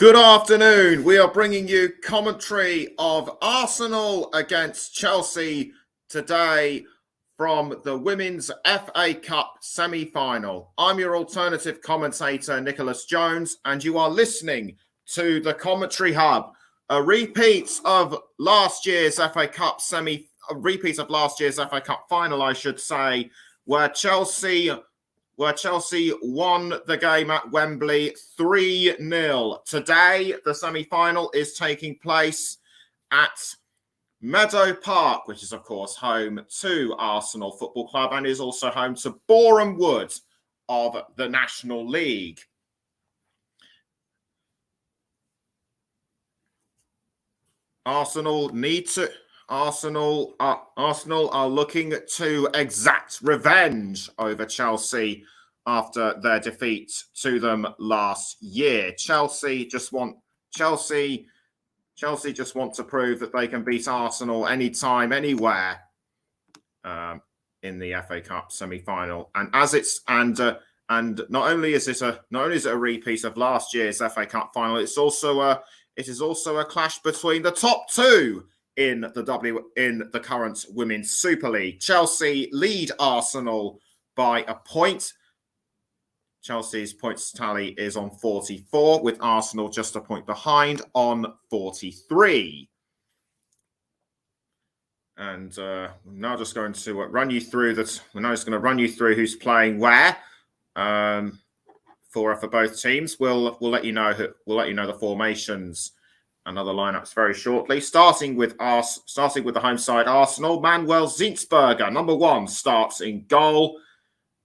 Good afternoon. We are bringing you commentary of Arsenal against Chelsea today from the Women's FA Cup semi-final. I'm your alternative commentator, Nicholas Jones, and you are listening to the Commentary Hub, a repeat of last year's FA Cup final, I should say, where Chelsea won the game at Wembley 3-0. Today, the semi-final is taking place at Meadow Park, which is, of course, home to Arsenal Football Club and is also home to Boreham Wood of the National League. Arsenal are looking to exact revenge over Chelsea after their defeat to them last year. Chelsea just want to prove that they can beat Arsenal anytime, anywhere in the FA Cup semi-final. And not only is it a repeat of last year's FA Cup final, it is also a clash between the top two in the current Women's Super League. Chelsea lead Arsenal by a point. Chelsea's points tally is on 44, with Arsenal just a point behind on 43. And we're now just going to run you through this. We're now just going to run you through who's playing where for both teams. We'll let you know the formations and other lineups very shortly. Starting with the home side, Arsenal. Manuel Zinsberger, number 1, starts in goal.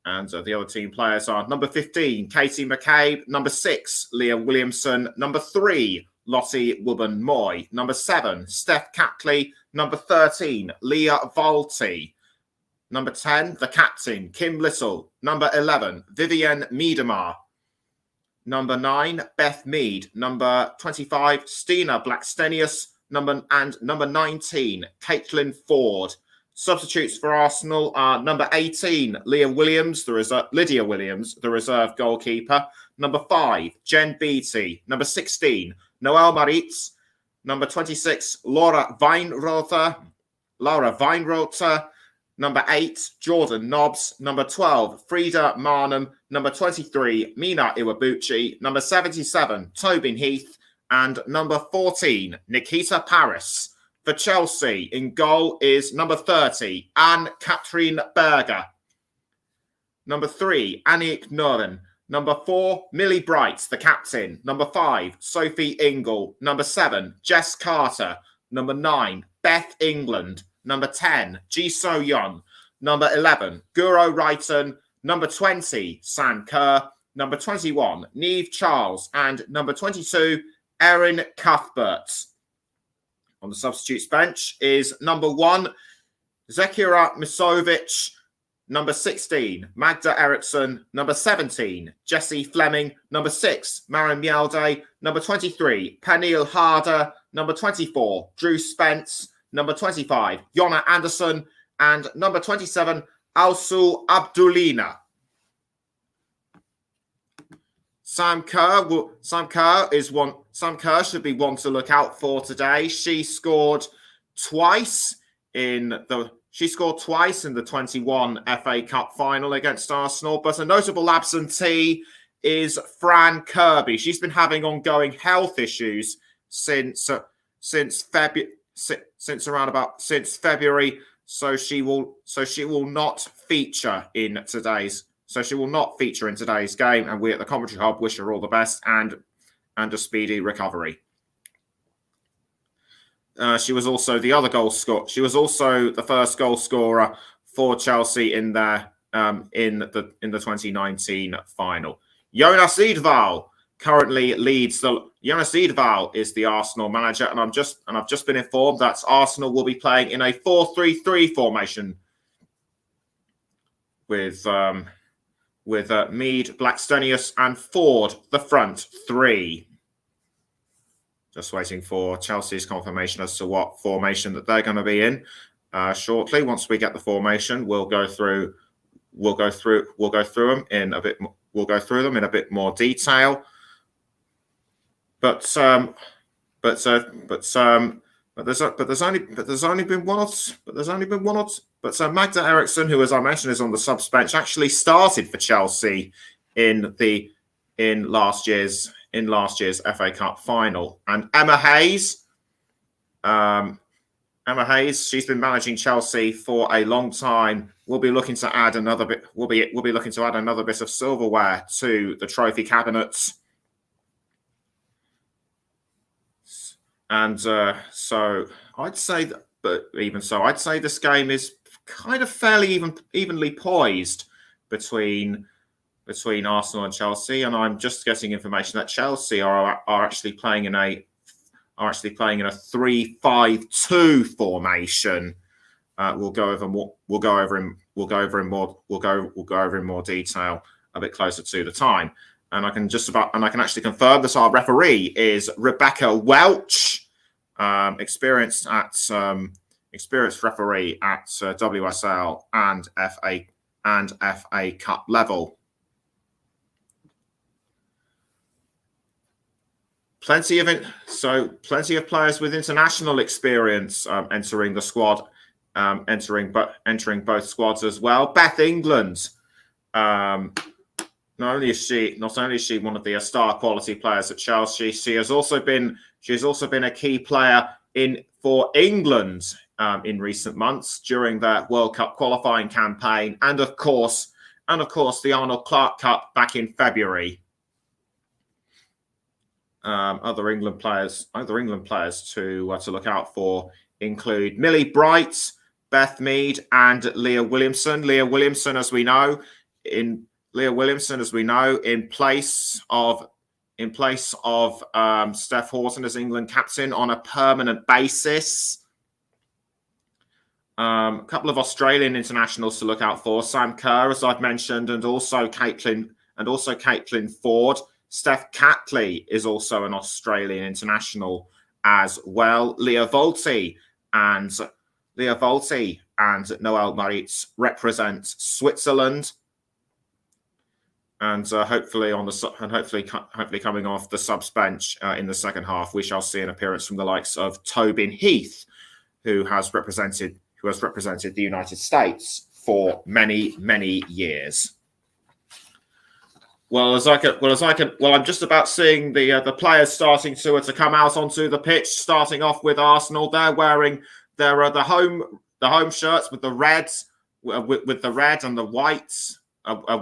And the other team players are number 15, Katie McCabe, number 6, Leah Williamson, number 3, Lottie Wubben-Moy, number 7, Steph Catley, number 13, Leah Volti, number 10, the captain, Kim Little, number 11, Vivienne Miedema, number 9, Beth Mead, number 25, Stina Blackstenius, number 19, Caitlin Ford. Substitutes for Arsenal are number 18, Lydia Williams, the reserve goalkeeper. Number 5, Jen Beattie. Number 16, Noelle Maritz. Number 26, Laura Weinrother. Number 8, Jordan Nobbs. Number 12, Frida Marnham. Number 23, Mina Iwabuchi. Number 77, Tobin Heath. And number 14, Nikita Paris. For Chelsea, in goal is number 30, Anne-Katrin Berger. Number 3, Aniek Nuren. Number 4, Millie Bright, the captain. Number 5, Sophie Ingle. Number 7, Jess Carter. Number 9, Beth England. Number 10, Ji So-yeon. Number 11, Guro Reiten. Number 20, Sam Kerr. Number 21, Niamh Charles. And number 22, Erin Cuthbert. On the substitutes bench is number 1, Zekira Misovic. Number 16, Magda Eriksson. Number 17, Jessie Fleming. Number 6, Maren Mjelde. Number 23, Pernille Harder. Number 24, Drew Spence. Number 25, Jonna Andersson. And number 27, Alsu Abdulina. Sam Kerr should be one to look out for today. She scored twice in the 21 FA Cup final against Arsenal, but a notable absentee is Fran Kirby. She's been having ongoing health issues since February, so she will not feature in today's game, and we at the Commentary Hub wish her all the best and a speedy recovery. She was also the other goal scorer. She was also the first goal scorer for Chelsea in the 2019 final. Jonas Idvall currently leads Jonas Idvall is the Arsenal manager, and I've just been informed that Arsenal will be playing in a 4-3-3 formation with Mead, Blackstenius, and Ford, the front 3. Just waiting for Chelsea's confirmation as to what formation that they're going to be in shortly. Once we get the formation, we'll go through them in a bit more detail. But there's only been one or two. But Magda Eriksson, who, as I mentioned, is on the subs bench, actually started for Chelsea in last year's FA Cup final. And Emma Hayes, she's been managing Chelsea for a long time. We'll be looking to add another bit. We'll be looking to add another bit of silverware to the trophy cabinets. And so I'd say that, but even so, I'd say this game is kind of fairly evenly poised between Arsenal and Chelsea. And I'm just getting information that Chelsea are actually playing in a 3-5-2 formation. We'll go over in more detail a bit closer to the time. And I can actually confirm that our referee is Rebecca Welch, experienced referee at WSL and FA Cup level. Plenty of players with international experience entering the squad, entering both squads as well. Beth England. Not only is she one of the star quality players at Chelsea, she has also been a key player for England in recent months during their World Cup qualifying campaign, and of course the Arnold Clark Cup back in February. Other England players to look out for include Millie Bright, Beth Mead, and Leah Williamson. Leah Williamson, as we know, in place of Steph Houghton as England captain on a permanent basis. A couple of Australian internationals to look out for: Sam Kerr, as I've mentioned, and also Caitlin Ford. Steph Catley is also an Australian international as well. Leah Volti and Noelle Maritz represent Switzerland. And hopefully coming off the subs bench in the second half, we shall see an appearance from the likes of Tobin Heath, who has represented the United States for many years. I'm just about seeing the players starting to come out onto the pitch. Starting off with Arsenal, they're wearing the home shirts with the reds, with the red and the whites.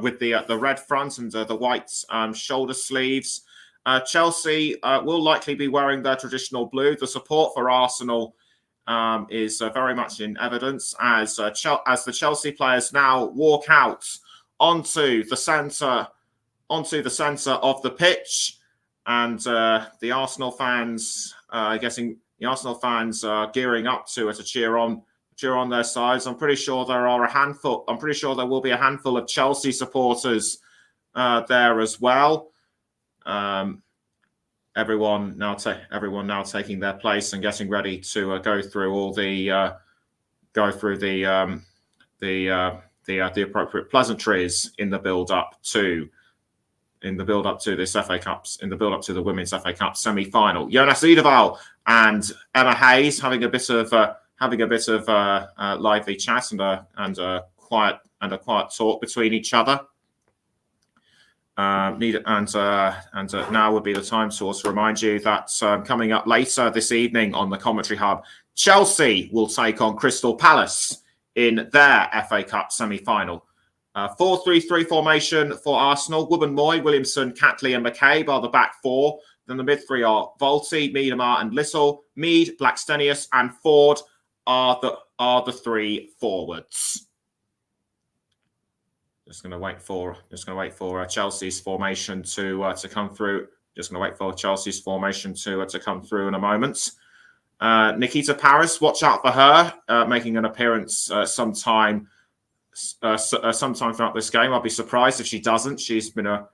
With the red front and the white shoulder sleeves. Chelsea will likely be wearing their traditional blue. The support for Arsenal is very much in evidence as the Chelsea players now walk out onto the centre of the pitch, and the Arsenal fans are gearing up to cheer on their sides. I'm pretty sure there will be a handful of Chelsea supporters there as well. Everyone now taking their place and getting ready to go through the appropriate pleasantries in the build up to this FA Cups, in the build up to the Women's FA Cup semi-final. Jonas Eidevall and Emma Hayes having a bit of lively chat and a quiet talk between each other. Now would be the time to also remind you that coming up later this evening on the Commentary Hub, Chelsea will take on Crystal Palace in their FA Cup semi-final. 4-3-3 formation for Arsenal. Wubben-Moy, Williamson, Catley and McCabe are the back four. Then the mid three are Volti, Miedemar and Little. Mead, Blackstenius and Ford are the three forwards. Just going to wait for Chelsea's formation to come through. Just going to wait for Chelsea's formation to come through in a moment. Nikita Parris, watch out for her making an appearance sometime throughout this game. I'll be surprised if she doesn't. She's been a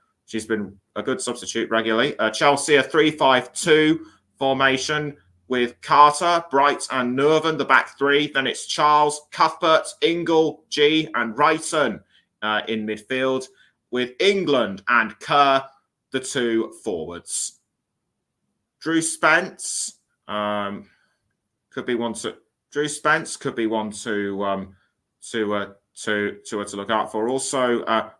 good substitute regularly. Chelsea a 3-5-2 formation with Carter, Bright and Nerven, the back three. Then it's Charles, Cuthbert, Ingle, G and Wrighton in midfield, with England and Kerr the two forwards. Drew Spence could be one to. Drew Spence could be one to look out for. Also, I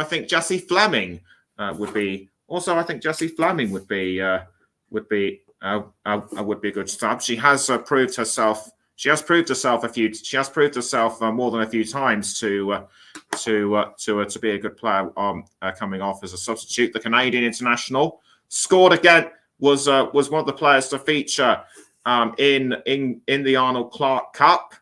think Jessie Fleming would be. Also, I think Jessie Fleming would be a good stab. She has proved herself. She has proved herself more than a few times to be a good player coming off as a substitute. The Canadian international scored again. Was one of the players to feature in the Arnold Clark Cup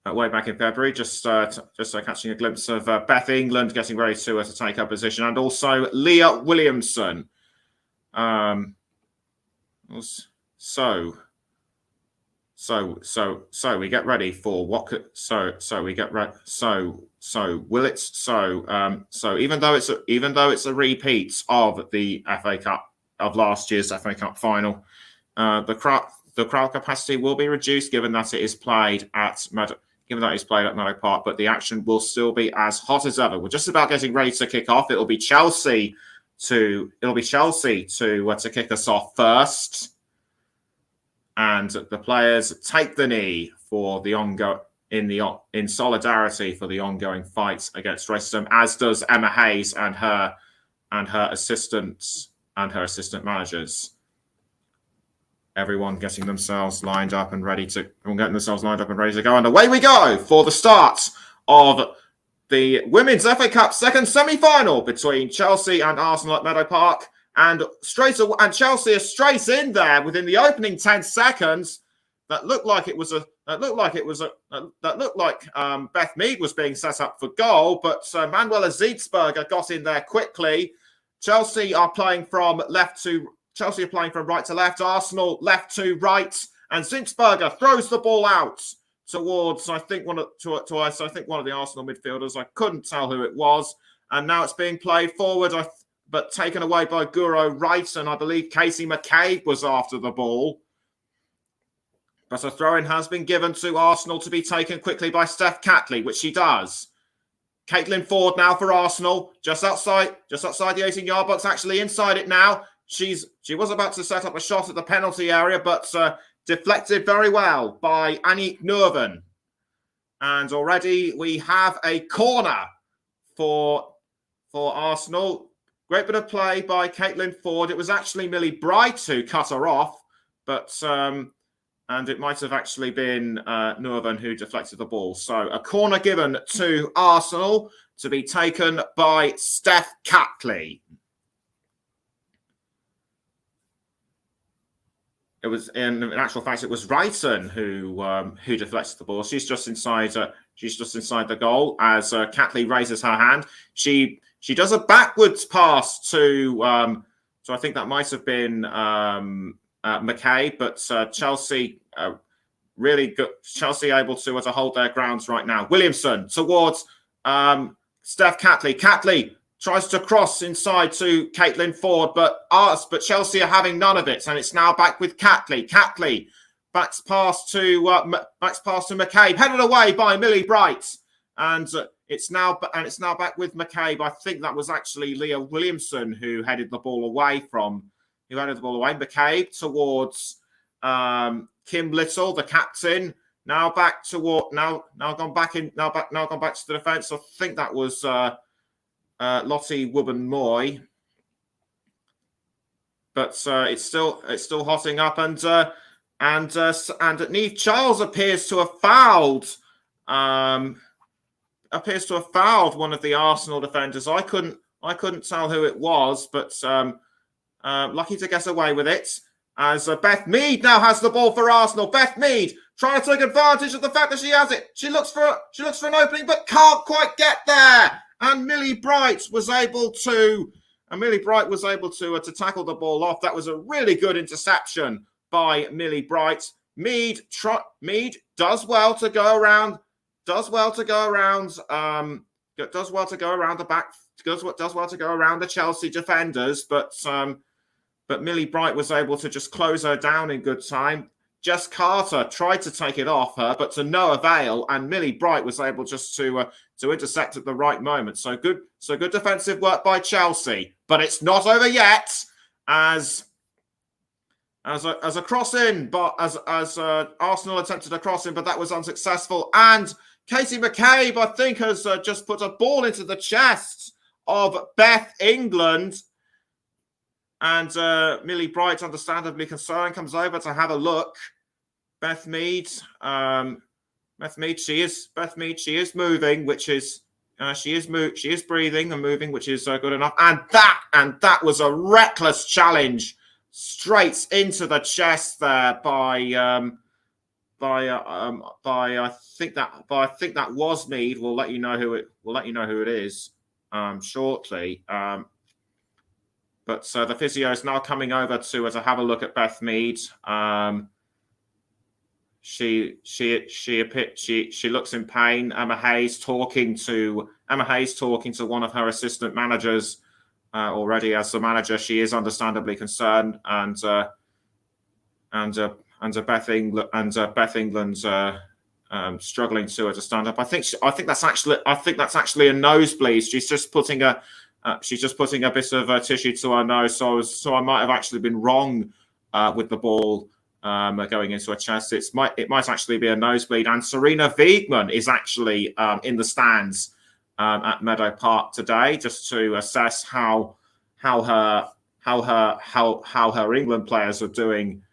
way back in February. Just catching a glimpse of Beth England getting ready to take her position, and also Leah Williamson. So we get ready for what could we get ready will it so even though it's a repeat of the FA Cup of last year's FA Cup final, the crowd capacity will be reduced given that it is played at Meadow Park, but the action will still be as hot as ever. We're just about getting ready to kick off. It'll be Chelsea to kick us off first. And the players take the knee for the in solidarity for the ongoing fight against racism, as does Emma Hayes and her assistants and her assistant managers. Everyone getting themselves lined up and ready to go. And away we go for the start of the Women's FA Cup second semi-final between Chelsea and Arsenal at Meadow Park. And Chelsea are straight in there within the opening 10 seconds. That looked like Beth Mead was being set up for goal, but Manuela Zietsberger got in there quickly. Chelsea are playing from right to left. Arsenal left to right, and Zietsberger throws the ball out towards one of the Arsenal midfielders. I couldn't tell who it was, and now it's being played forward. But taken away by Guro Wright, and I believe Casey McCabe was after the ball. But a throw-in has been given to Arsenal to be taken quickly by Steph Catley, which she does. Caitlin Ford now for Arsenal, just outside the 18-yard box, actually inside it now. She was about to set up a shot at the penalty area, but deflected very well by Aniek Nurven. And already we have a corner for Arsenal. Great bit of play by Caitlin Ford. It was actually Millie Bright who cut her off, but and it might have actually been Nurven who deflected the ball. So a corner given to Arsenal to be taken by Steph Catley. It was in actual fact it was Wrighton who deflected the ball. She's just inside the goal as Catley raises her hand. She does a backwards pass to I think that might have been McKay, but Chelsea really good. Chelsea able to hold their grounds right now. Williamson towards Steph Catley. Catley tries to cross inside to Caitlin Ford, but Chelsea are having none of it, and it's now back with Catley. Catley backs pass to McCabe, headed away by Millie Bright, and it's now back with McCabe. I think that was actually Leah Williamson who headed the ball away. McCabe towards Kim Little, the captain. Now gone back to the defence. I think that was Lottie Wubben-Moy, but it's still hotting up, and Niamh Charles appears to have fouled one of the Arsenal defenders. I couldn't tell who it was, but lucky to get away with it. As Beth Mead now has the ball for Arsenal. Beth Mead trying to take advantage of the fact that she has it. She looks for an opening, but can't quite get there. And Millie Bright was able to tackle the ball off. That was a really good interception by Millie Bright. Mead does well to go around the Chelsea defenders, but Millie Bright was able to just close her down in good time. Jess Carter tried to take it off her, but to no avail, and Millie Bright was able just to intercept at the right moment. So good defensive work by Chelsea, but it's not over yet, as a cross-in, but as Arsenal attempted a cross-in, but that was unsuccessful. And Katie McCabe, I think, has just put a ball into the chest of Beth England. And Millie Bright, understandably concerned, comes over to have a look. Beth Mead, she is moving, which is she is breathing and moving, which is good enough. And that was a reckless challenge straight into the chest there by I think that was Mead. We'll let you know who it is shortly. But the physio is now coming over to have a look at Beth Mead. She looks in pain. Emma Hayes talking to one of her assistant managers already. As the manager, she is understandably concerned, and Beth England's struggling to stand up. I think that's actually a nosebleed. She's just putting a bit of tissue to her nose. So I might have actually been wrong with the ball going into her chest. It might actually be a nosebleed. And Serena Wiegmann is actually in the stands at Meadow Park today, just to assess how her England players are doing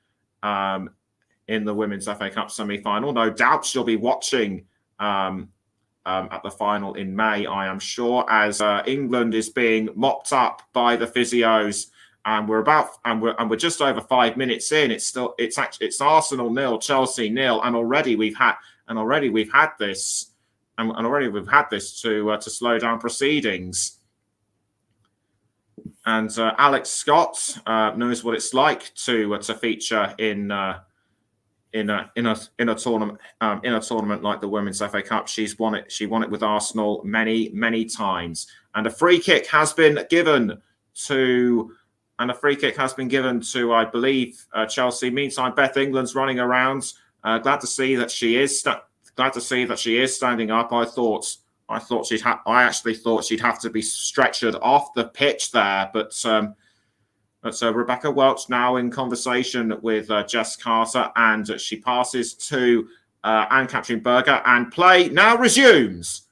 in the Women's FA Cup semi-final. No doubt she'll be watching at the final in May, I am sure, as England is being mopped up by the physios, and we're just over 5 minutes in. It's Arsenal 0, Chelsea 0, and already we've had this to slow down proceedings. And Alex Scott knows what it's like to feature in a tournament like the Women's FA Cup. She won it with Arsenal many times. And a free kick has been given to I believe Chelsea. Meantime, Beth England's running around. Glad to see that she is standing up. I actually thought she'd have to be stretchered off the pitch there, but Rebecca Welch now in conversation with Jess Carter, and she passes to Anne-Catherine Berger, and play now resumes.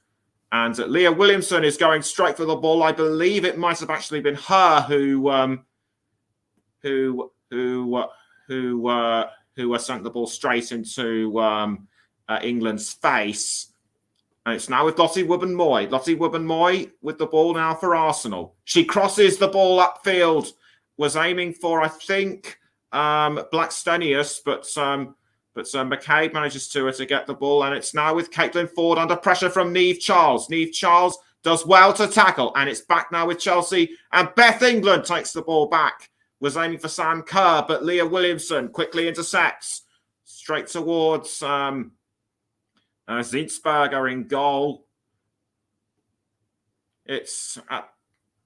And Leah Williamson is going straight for the ball. I believe it might have actually been her who sent the ball straight into England's face. And it's now with Lottie Wubben-Moy. Lottie Wubben-Moy with the ball now for Arsenal. She crosses the ball upfield. Was aiming for, I think, Blackstenius, but McCabe manages to get the ball, and it's now with Caitlin Ford under pressure from Niamh Charles. Niamh Charles does well to tackle, and it's back now with Chelsea, and Beth England takes the ball back. Was aiming for Sam Kerr, but Leah Williamson quickly intercepts straight towards Zinsberger in goal. It's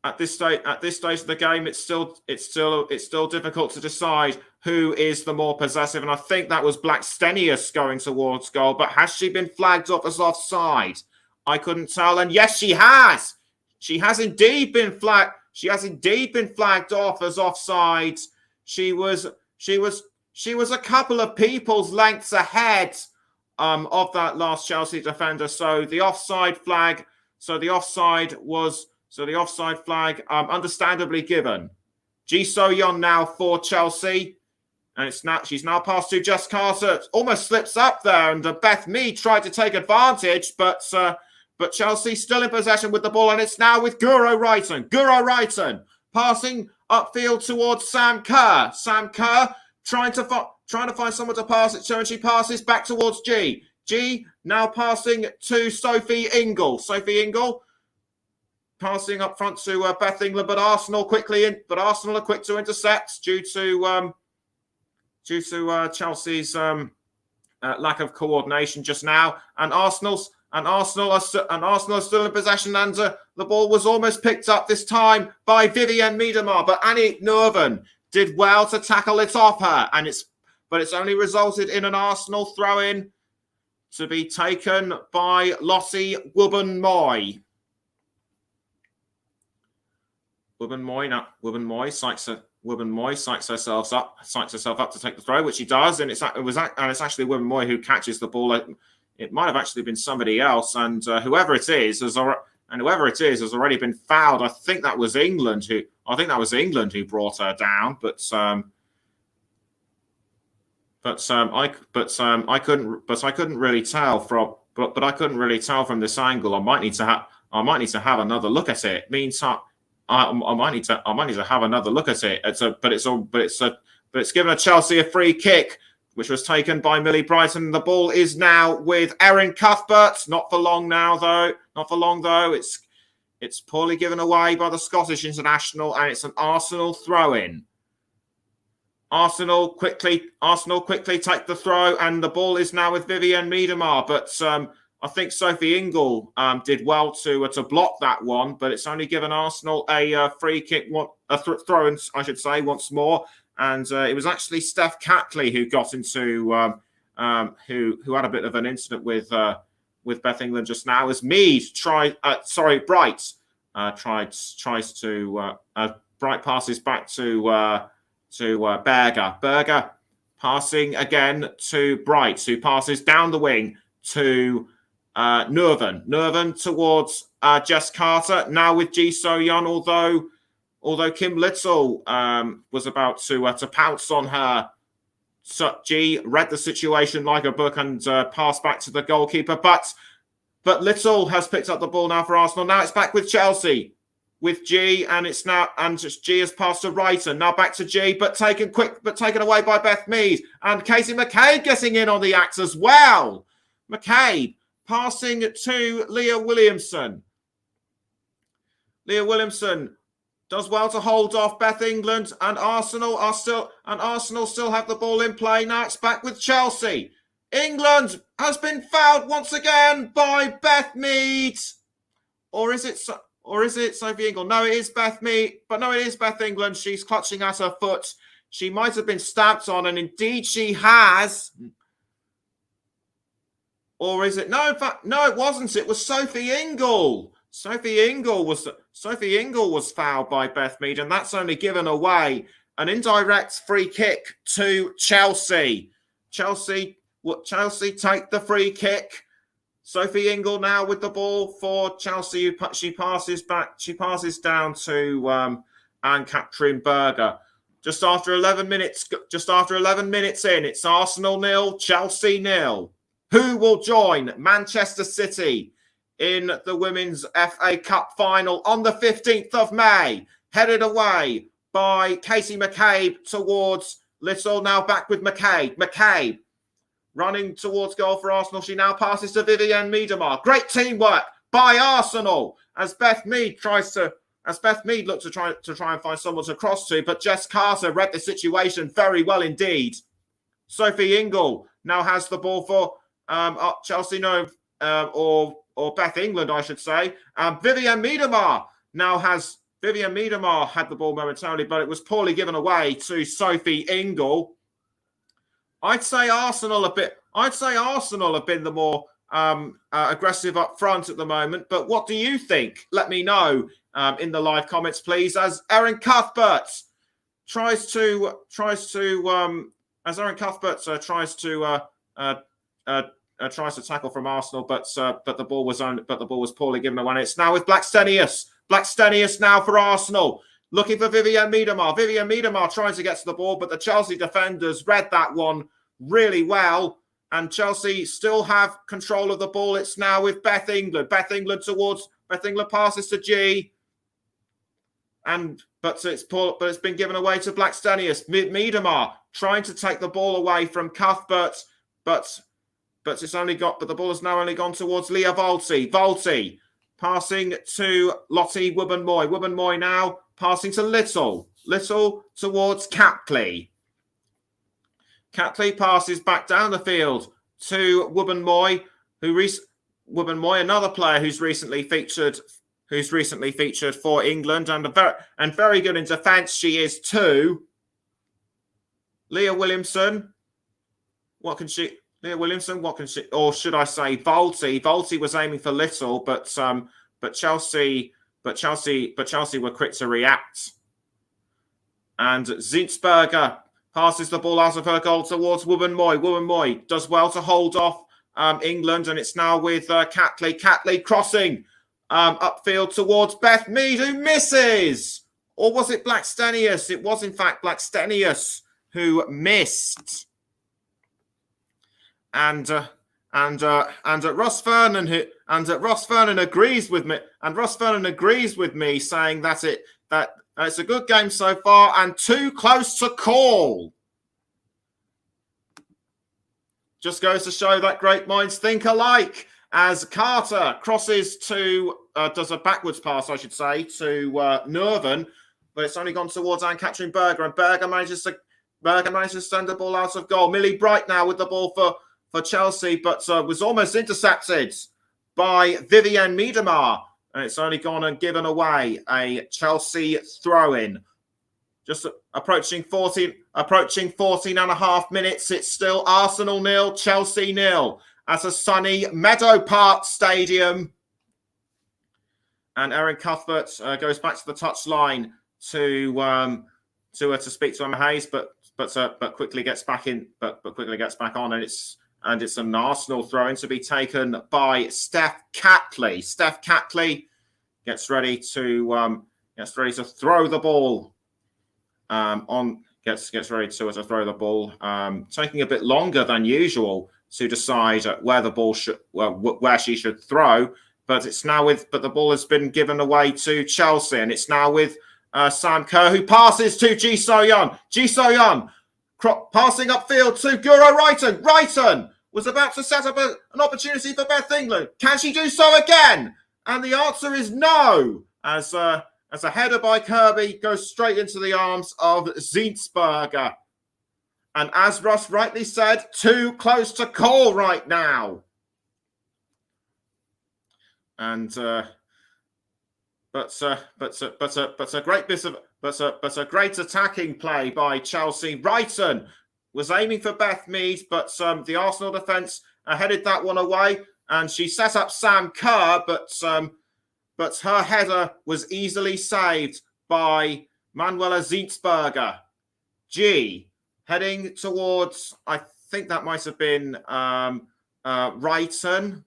at this stage of the game, it's still difficult to decide who is the more possessive, and I think that was Blackstenius going towards goal. But has she been flagged off as offside? I couldn't tell, and yes, she has. She has indeed been flagged. She has indeed been flagged off as offside. She was a couple of people's lengths ahead of that last Chelsea defender. So the offside flag. So the offside flag, understandably given. Ji So-yeon now for Chelsea. And she's now passed to Jess Carter. Almost slips up there. And Beth Mead tried to take advantage. But Chelsea still in possession with the ball. And it's now with Guro Reiten. Guro Reiten passing upfield towards Sam Kerr. Sam Kerr trying to find someone to pass it to. And she passes back towards G. G now passing to Sophie Ingle. Sophie Ingle passing up front to Beth England, but Arsenal are quick to intercept due to Chelsea's lack of coordination just now, and Arsenal are still in possession, and the ball was almost picked up this time by Vivienne Miedema, but Annie Neuven did well to tackle it off her, but it's only resulted in an Arsenal throw-in to be taken by Lottie Wubben-Moy. Wubben-Moy Wubben-Moy psychs herself up to take the throw, which she does, and it's actually Wubben-Moy who catches the ball. It might have actually been somebody else, and whoever it is has already been fouled. I think that was England who brought her down, but I couldn't really tell from this angle. I might need to have another look at it. Meantime, I might need to have another look at it. It's given a Chelsea a free kick, which was taken by Millie Brighton. The ball is now with Erin Cuthbert. Not for long though. It's poorly given away by the Scottish international, and it's an Arsenal throw-in. Arsenal quickly take the throw, and the ball is now with Vivianne Miedema. But I think Sophie Ingle did well to block that one, but it's only given Arsenal a free kick, throw-in, I should say, once more. And it was actually Steph Catley who got into who had a bit of an incident with Beth England just now, as Bright Bright passes back to Berger. Berger passing again to Bright, who passes down the wing to Nerven. Nerven towards Jess Carter. Now with Ji So-yeon, although Kim Little was about to pounce on her, Ji read the situation like a book and passed back to the goalkeeper. But Little has picked up the ball now for Arsenal. Now it's back with Chelsea, with Ji, and Ji has passed to Reiter. Now back to Ji, but taken away by Beth Mead, and Casey McCabe getting in on the act as well. McCabe passing to Leah Williamson. Leah Williamson does well to hold off Beth England, and Arsenal still have the ball in play. Now it's back with Chelsea. England has been fouled once again by Beth Mead. Or is it Sophie Ingle? No, it is Beth Mead. But no, it is Beth England. She's clutching at her foot. She might have been stamped on, and indeed she has. Or is it? No, in fact, no, it wasn't. It was Sophie Ingle. Sophie Ingle was fouled by Beth Mead, and that's only given away an indirect free kick to Chelsea. Chelsea take the free kick. Sophie Ingle now with the ball for Chelsea. She passes down to Anne-Catherine Berger. Just after 11 minutes in, it's Arsenal 0, Chelsea 0. Who will join Manchester City in the Women's FA Cup final on the 15th of May? Headed away by Casey McCabe towards Little. Now back with McCabe. McCabe running towards goal for Arsenal. She now passes to Vivianne Miedema. Great teamwork by Arsenal as Beth Mead looked to try and find someone to cross to, but Jess Carter read the situation very well indeed. Sophie Ingle now has the ball for Chelsea, or Beth England, I should say. Vivianne Miedema had the ball momentarily, but it was poorly given away to Sophie Ingle. I'd say Arsenal have been the more aggressive up front at the moment. But what do you think? Let me know in the live comments, please. As Erin Cuthbert tries to tackle from Arsenal, but the ball was poorly given away. It's now with Blackstenius. Blackstenius now for Arsenal, looking for Vivianne Miedema. Vivianne Miedema trying to get to the ball, but the Chelsea defenders read that one really well, and Chelsea still have control of the ball. It's now with Beth England. Beth England passes to Ji, but it's been given away to Blackstenius. Miedema trying to take the ball away from Cuthbert, but the ball has now only gone towards Leah Volti. Volti passing to Lottie Wubben-Moy. Wubben-Moy now passing to Little. Little towards Catley. Catley passes back down the field to Wubben-Moy, Wubben-Moy, another player who's recently featured for England, and very good in defence she is too. Leah Williamson, what can she? Or should I say Volti? Volti was aiming for Little, but Chelsea were quick to react. And Zinsberger passes the ball out of her goal towards Wubben-Moy. Wubben-Moy does well to hold off England, and it's now with Catley. Catley crossing upfield towards Beth Mead, who misses. Or was it Blackstenius? It was, in fact, Blackstenius who missed. And Ross Vernon agrees with me. And Ross Vernon agrees with me, saying that it's a good game so far and too close to call. Just goes to show that great minds think alike. As Carter crosses to does a backwards pass, I should say, to Nerven, but it's only gone towards Anne-Catherine Berger, and Berger manages to send the ball out of goal. Millie Bright now with the ball for Chelsea, but was almost intercepted by Vivienne Miedemar, and it's only gone and given away. A Chelsea throw-in. Just approaching 14 and a half minutes. It's still Arsenal 0, Chelsea 0 at a sunny Meadow Park Stadium. And Erin Cuthbert goes back to the touchline to speak to Emma Hayes, but quickly gets back in, but quickly gets back on, and it's an Arsenal throw-in to be taken by Steph Catley. Steph Catley gets ready to throw the ball. Gets ready to throw the ball, taking a bit longer than usual to decide where the ball should, where she should throw. But the ball has been given away to Chelsea, and it's now with Sam Kerr, who passes to Ji So-yeon. Ji So-yeon passing upfield to Guro Reiten. Reiten was about to set up an opportunity for Beth England. Can she do so again? And the answer is no, as a header by Kirby goes straight into the arms of Zinsberger. And as Ross rightly said, too close to call right now. And but a great attacking play by Chelsea. Reiten was aiming for Beth Mead, but the Arsenal defence headed that one away, and she set up Sam Kerr, but her header was easily saved by Manuela Zinsberger. G heading towards, I think that might have been Reiten.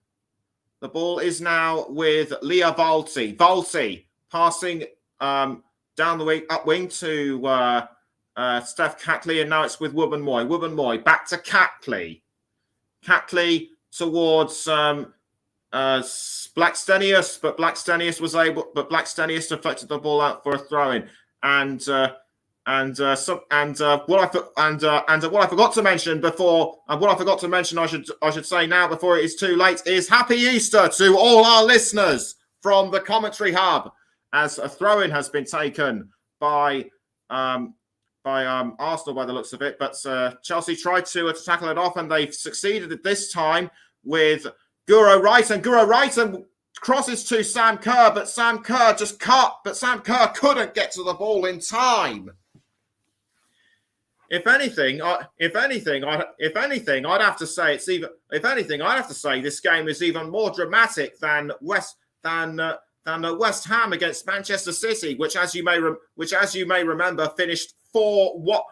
The ball is now with Leah Volti. Volti passing down the wing, up wing to Steph Catley, and now it's with Wubben-Moy. Wubben-Moy back to Catley. Catley towards Blackstenius, but Blackstenius deflected the ball out for a throw-in, and what I forgot to mention before, and what I forgot to mention, I should say now before it is too late, is Happy Easter to all our listeners from the commentary hub, as a throw-in has been taken by Arsenal by the looks of it, but Chelsea tried to tackle it off, and they've succeeded at this time with Guro Reiten. Guro Reiten crosses to Sam Kerr, but Sam Kerr couldn't get to the ball in time. If anything, I'd have to say this game is even more dramatic than West Ham against Manchester City, which, as you may remember, finished 4-1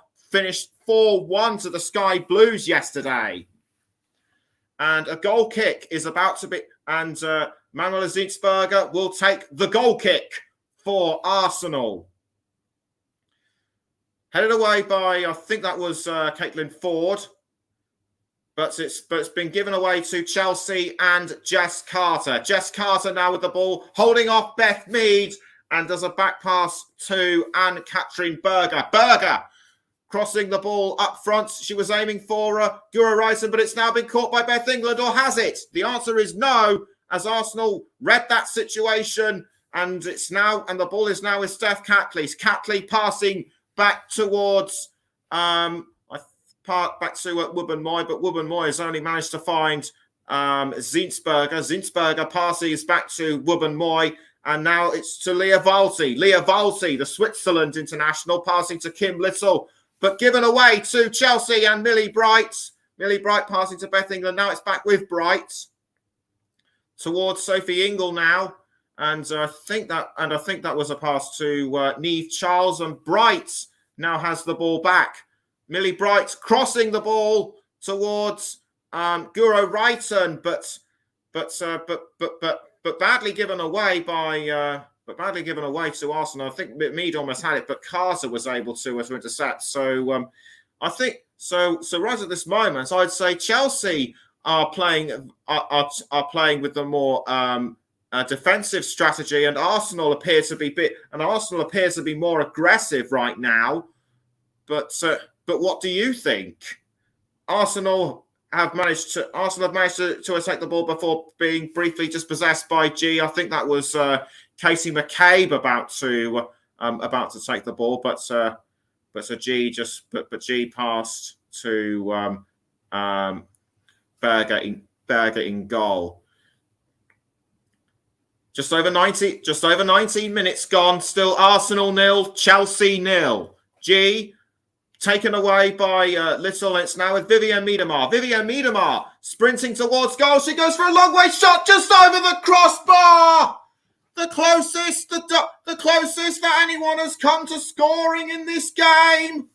to the Sky Blues yesterday. And a goal kick is about to be, and Manuela Zinsberger will take the goal kick for Arsenal. Headed away by, I think that was Caitlin Ford. But it's been given away to Chelsea and Jess Carter. Jess Carter now with the ball, holding off Beth Mead, and does a back pass to Anne-Catherine Berger. Berger crossing the ball up front. She was aiming for Guro Reiten, but it's now been caught by Beth England, or has it? The answer is no, as Arsenal read that situation, and the ball is now with Steph Catley. Catley passing back towards back to Wubben-Moy, but Wubben-Moy has only managed to find Zinsberger. Zinsberger passes back to Wubben-Moy, and now it's to Leah Volti. Leah Volti, the Switzerland international, passing to Kim Little, but given away to Chelsea and Millie Bright. Millie Bright passing to Beth England. Now it's back with Bright towards Sophie Ingle now, and I think that was a pass to Niamh Charles, and Bright now has the ball back. Millie Bright crossing the ball towards Guro Reiten, but badly given away by to Arsenal. I think Mead almost had it, but Carter was able to intercept. So I think so right at this moment, I'd say Chelsea are playing with the more defensive strategy, and Arsenal appear to be more aggressive right now. But what do you think? Arsenal have managed to attack the ball before being briefly dispossessed by G. I think that was Casey McCabe about to take the ball, but G passed to Berger in goal. Just over 19 minutes gone. Still Arsenal 0, Chelsea 0. G taken away by Little. It's now with Vivianne Miedema. Vivianne Miedema sprinting towards goal. She goes for a long way shot just over the crossbar. The closest that anyone has come to scoring in this game.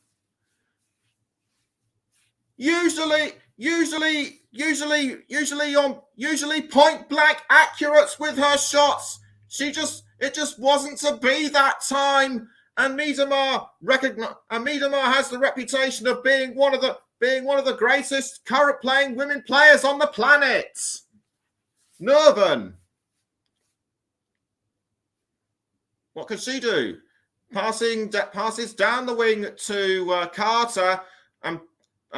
Usually point blank accurate with her shots. It just wasn't to be that time. And Miedema has the reputation of being one of the greatest current playing women players on the planet. Nerven. What can she do? Passes down the wing to Carter, and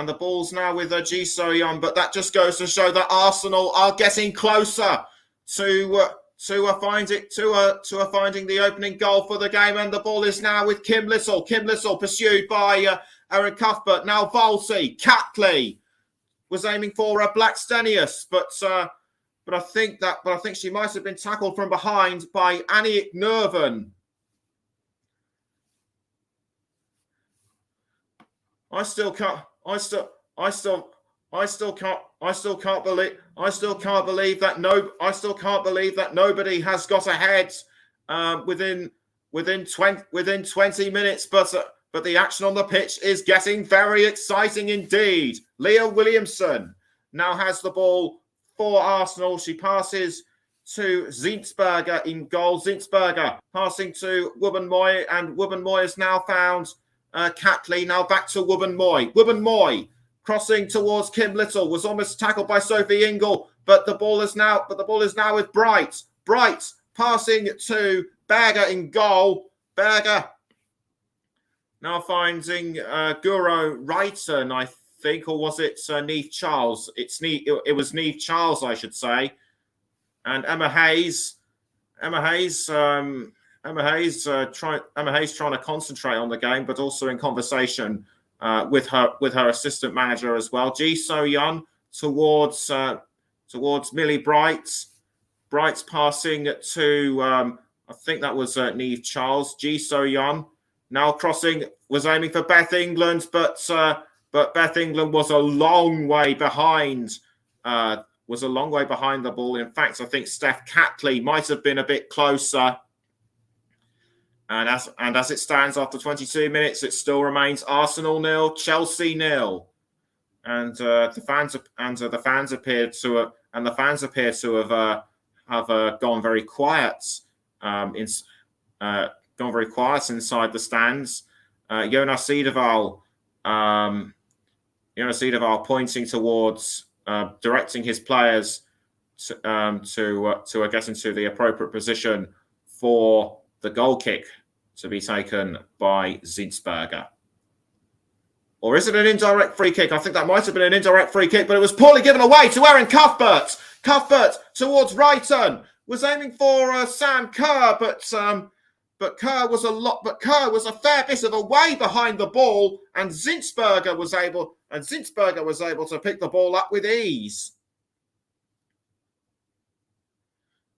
the ball's now with Ji So-yeon. But that just goes to show that Arsenal are getting closer to finding the opening goal for the game, and the ball is now with Kim Little. Kim Little pursued by Erin Cuthbert. Now Volsey. Catley was aiming for Blackstenius, but I think she might have been tackled from behind by Annie Nerven. I still can't believe that nobody has got ahead within 20 minutes, but the action on the pitch is getting very exciting indeed. Leah Williamson now has the ball for Arsenal. She passes to Zinsberger in goal. Zinsberger passing to Wubben-Moy, and Wubben-Moy has now found Catley. Now back to Wubben-Moy. Wubben-Moy crossing towards Kim Little, was almost tackled by Sophie Ingle, but the ball is now with Bright. Bright passing to Berger in goal. Berger now finding Guro Reiten, I think, or was it Neve Charles? It was Neve Charles, I should say. And Emma Hayes trying to concentrate on the game, but also in conversation with her assistant manager as well. Ji So-yeon towards Millie Bright. Bright's passing to I think that was Neve Charles. Ji So-yeon now crossing, was aiming for Beth England, but Beth England was a long way behind. The ball. In fact, I think Steph Catley might have been a bit closer. And as it stands after 22 minutes, it still remains Arsenal 0, Chelsea 0. And the fans appear to have gone very quiet. Gone very quiet inside the stands. Jonas Cedarval pointing towards, directing his players to get into the appropriate position for the goal kick to be taken by Zinsberger. Or is it an indirect free kick? I think that might have been an indirect free kick, but it was poorly given away to Erin Cuthbert. Cuthbert towards Reiten, was aiming for Sam Kerr, but Kerr was a fair bit of a way behind the ball, and Zinsberger was able to pick the ball up with ease.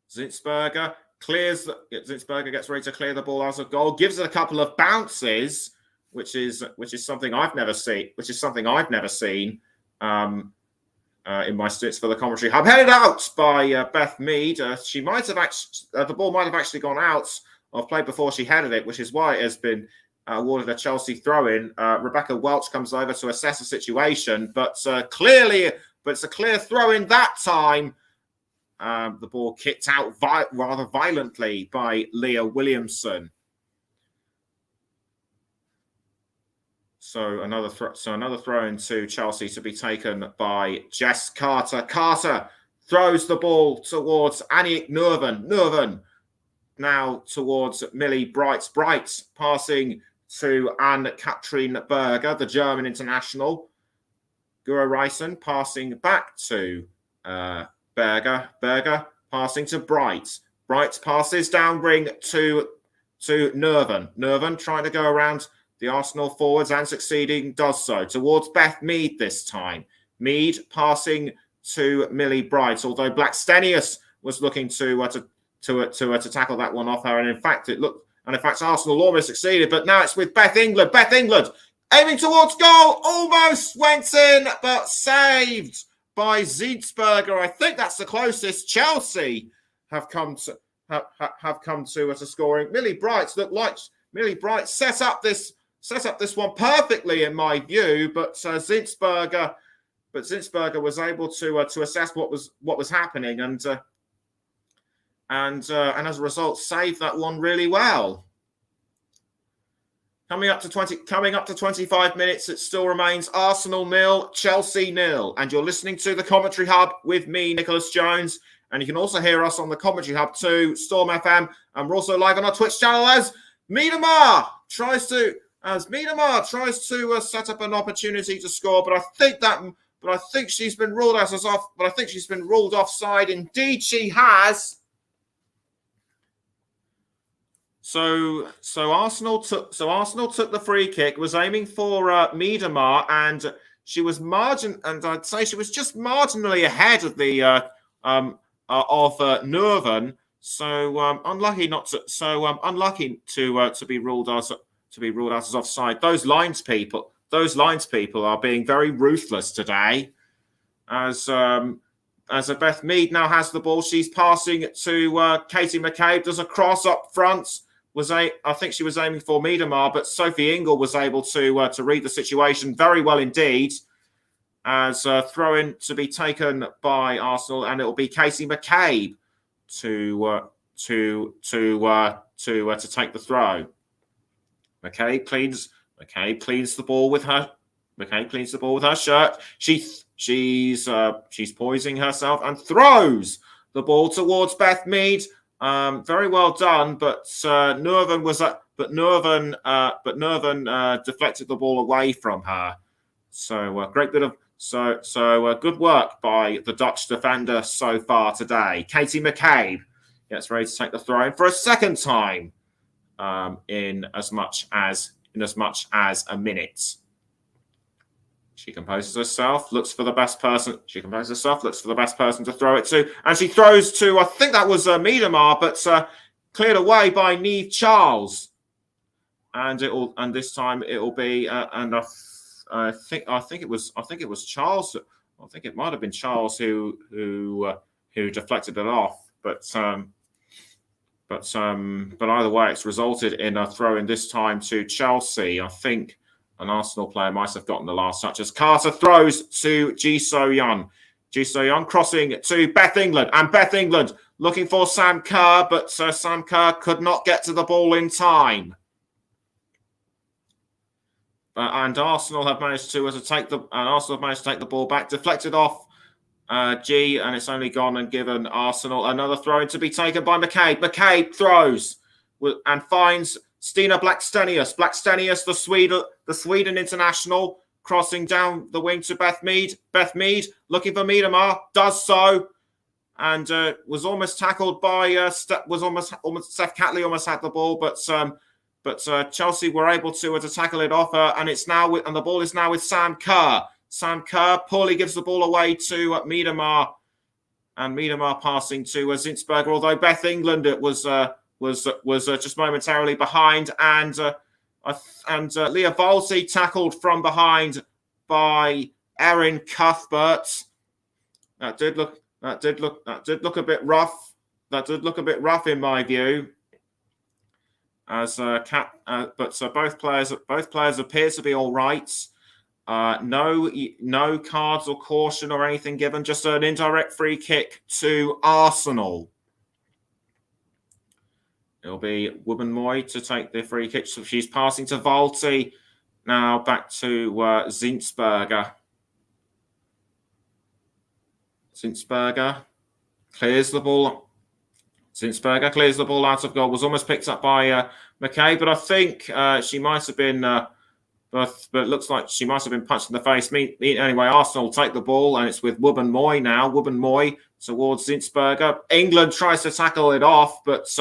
Zinsberger gets ready to clear the ball out of goal, gives it a couple of bounces, which is something I've never seen. In my stints for the commentary hub. Headed out by Beth Mead. The ball might have actually gone out of play before she headed it, which is why it has been awarded a Chelsea throw-in. Rebecca Welch comes over to assess the situation, but it's a clear throw-in that time. The ball kicked out rather violently by Leah Williamson. So another throw-in to Chelsea to be taken by Jess Carter. Carter throws the ball towards Aniek Nurven. Nurven now towards Millie Brights. Brights passing to Anne-Katrin Berger, the German international. Guro Reisen passing back to Berger. Berger passing to Brights. Brights passes down ring to Nurven. Nurven trying to go around the Arsenal forwards and succeeding, does so towards Beth Mead this time. Mead passing to Millie Bright, although Blackstenius was looking to tackle that one off her, and in fact Arsenal almost succeeded. But now it's with Beth England. Beth England aiming towards goal, almost went in, but saved by Zinsberger. I think that's the closest Chelsea have come to scoring. Millie Bright looked like Millie Bright set up this one perfectly in my view, but Zinsberger was able to assess what was happening and as a result saved that one really well. Coming up to 25 minutes, it still remains Arsenal 0, Chelsea 0, and you're listening to the Commentary Hub with me, Nicholas Jones, and you can also hear us on the Commentary Hub too, Storm FM, and we're also live on our Twitch channel as Miedema tries to set up an opportunity to score, but I think she's been ruled offside. Indeed, she has. So Arsenal took the free kick, was aiming for Miedema, and she was I'd say she was just marginally ahead of the of Nurven. So unlucky to be ruled out as offside. Those lines people are being very ruthless today. As Beth Mead now has the ball, she's passing to Katie McCabe. Does a cross up front. I think she was aiming for Miedema, but Sophie Ingle was able to read the situation very well indeed. As throw-in to be taken by Arsenal, and it will be Katie McCabe to take the throw. McCabe cleans the ball with her. McCabe cleans the ball with her shirt. She's poising herself and throws the ball towards Beth Mead. Very well done, but Nurven deflected the ball away from her. So good work by the Dutch defender so far today. Katie McCabe gets ready to take the throw in for a second time in as much as a minute. She composes herself, looks for the best person. Looks for the best person to throw it to, and she throws to. I think that was Miedema, but cleared away by Niamh Charles. And this time it will be. And I think it was Charles. I think it might have been Charles who deflected it off. But either way, it's resulted in a throw in this time to Chelsea. I think an Arsenal player might have gotten the last touch as Carter throws to Ji So-yeon. Ji So-yeon crossing to Beth England. And Beth England looking for Sam Kerr, but Sam Kerr could not get to the ball in time. And Arsenal have managed to take the ball back, deflected off G, and it's only gone and given Arsenal another throw in to be taken by McCabe. McCabe throws and finds Stina Blackstenius. Blackstenius, the Sweden international, crossing down the wing to Beth Mead. Beth Mead looking for Miedema, does so, and was almost tackled by Steph Catley. Almost had the ball, but Chelsea were able to tackle it off her, and the ball is now with Sam Kerr. Sam Kerr poorly gives the ball away to Miedema, and Miedema passing to Zinsberger. Although Beth England was just momentarily behind, and Leah Volsey tackled from behind by Erin Cuthbert. That did look a bit rough. That did look a bit rough in my view. as both players appear to be all right. No cards or caution or anything given. Just an indirect free kick to Arsenal. It'll be Wubben-Moy to take the free kick. So she's passing to Walti. Now back to Zinsberger. Zinsberger clears the ball. Zinsberger clears the ball out of goal. Was almost picked up by McKay, but I think she might have been... but it looks like she might have been punched in the face. Anyway, Arsenal take the ball, and it's with Wubben-Moy now. Wubben-Moy towards Zinsberger. England tries to tackle it off, but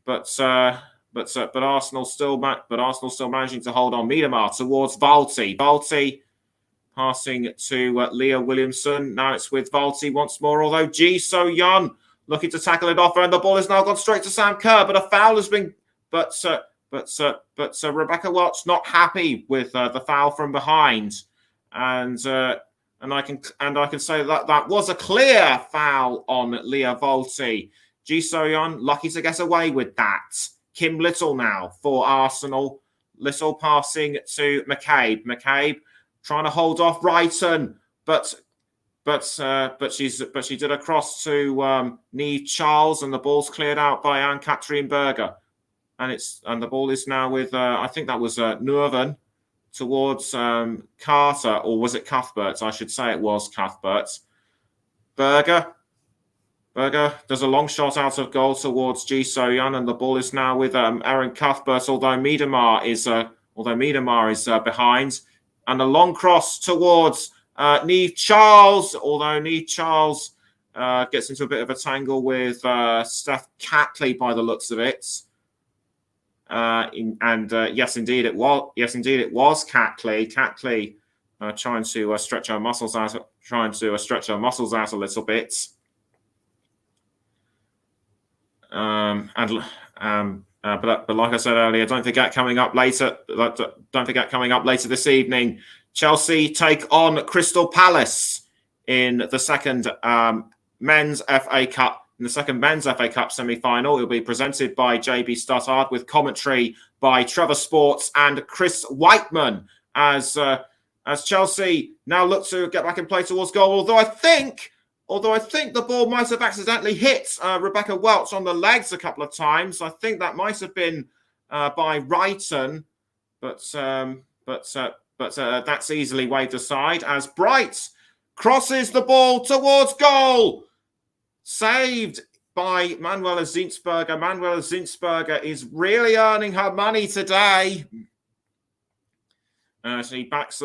Arsenal still managing to hold on. Miedema towards Walti. Walti passing to Leah Williamson. Now it's with Walti once more, although Ji So-yeon looking to tackle it off, and the ball has now gone straight to Sam Kerr, but a foul has been... But Rebecca Welch not happy with the foul from behind, and I can say that was a clear foul on Leah Walti. Ji So-yeon lucky to get away with that. Kim Little now for Arsenal. Little passing to McCabe. McCabe trying to hold off Wrighton, but she did a cross to Niamh Charles, and the ball's cleared out by Ann-Katrin Berger. And the ball is now with I think that was Nurven towards Carter, or was it Cuthbert? I should say it was Cuthbert. Berger does a long shot out of goal towards Ji So-yeon, and the ball is now with Erin Cuthbert. Although Miedema is behind, and a long cross towards Niamh Charles. Although Niamh Charles gets into a bit of a tangle with Steph Catley by the looks of it. Yes, indeed it was. Catley. Catley trying to stretch her muscles out. A little bit. But like I said earlier, don't forget coming up later this evening, Chelsea take on Crystal Palace in the second men's FA Cup. In the second men's FA Cup semi-final, it will be presented by JB Stuttard with commentary by Trevor Sports and Chris Whiteman as Chelsea now look to get back in play towards goal. Although I think the ball might have accidentally hit Rebecca Welch on the legs a couple of times. I think that might have been by Wrighton, but that's easily waved aside as Bright crosses the ball towards goal. Saved by Manuela Zinsberger. Manuela Zinsberger is really earning her money today. She backs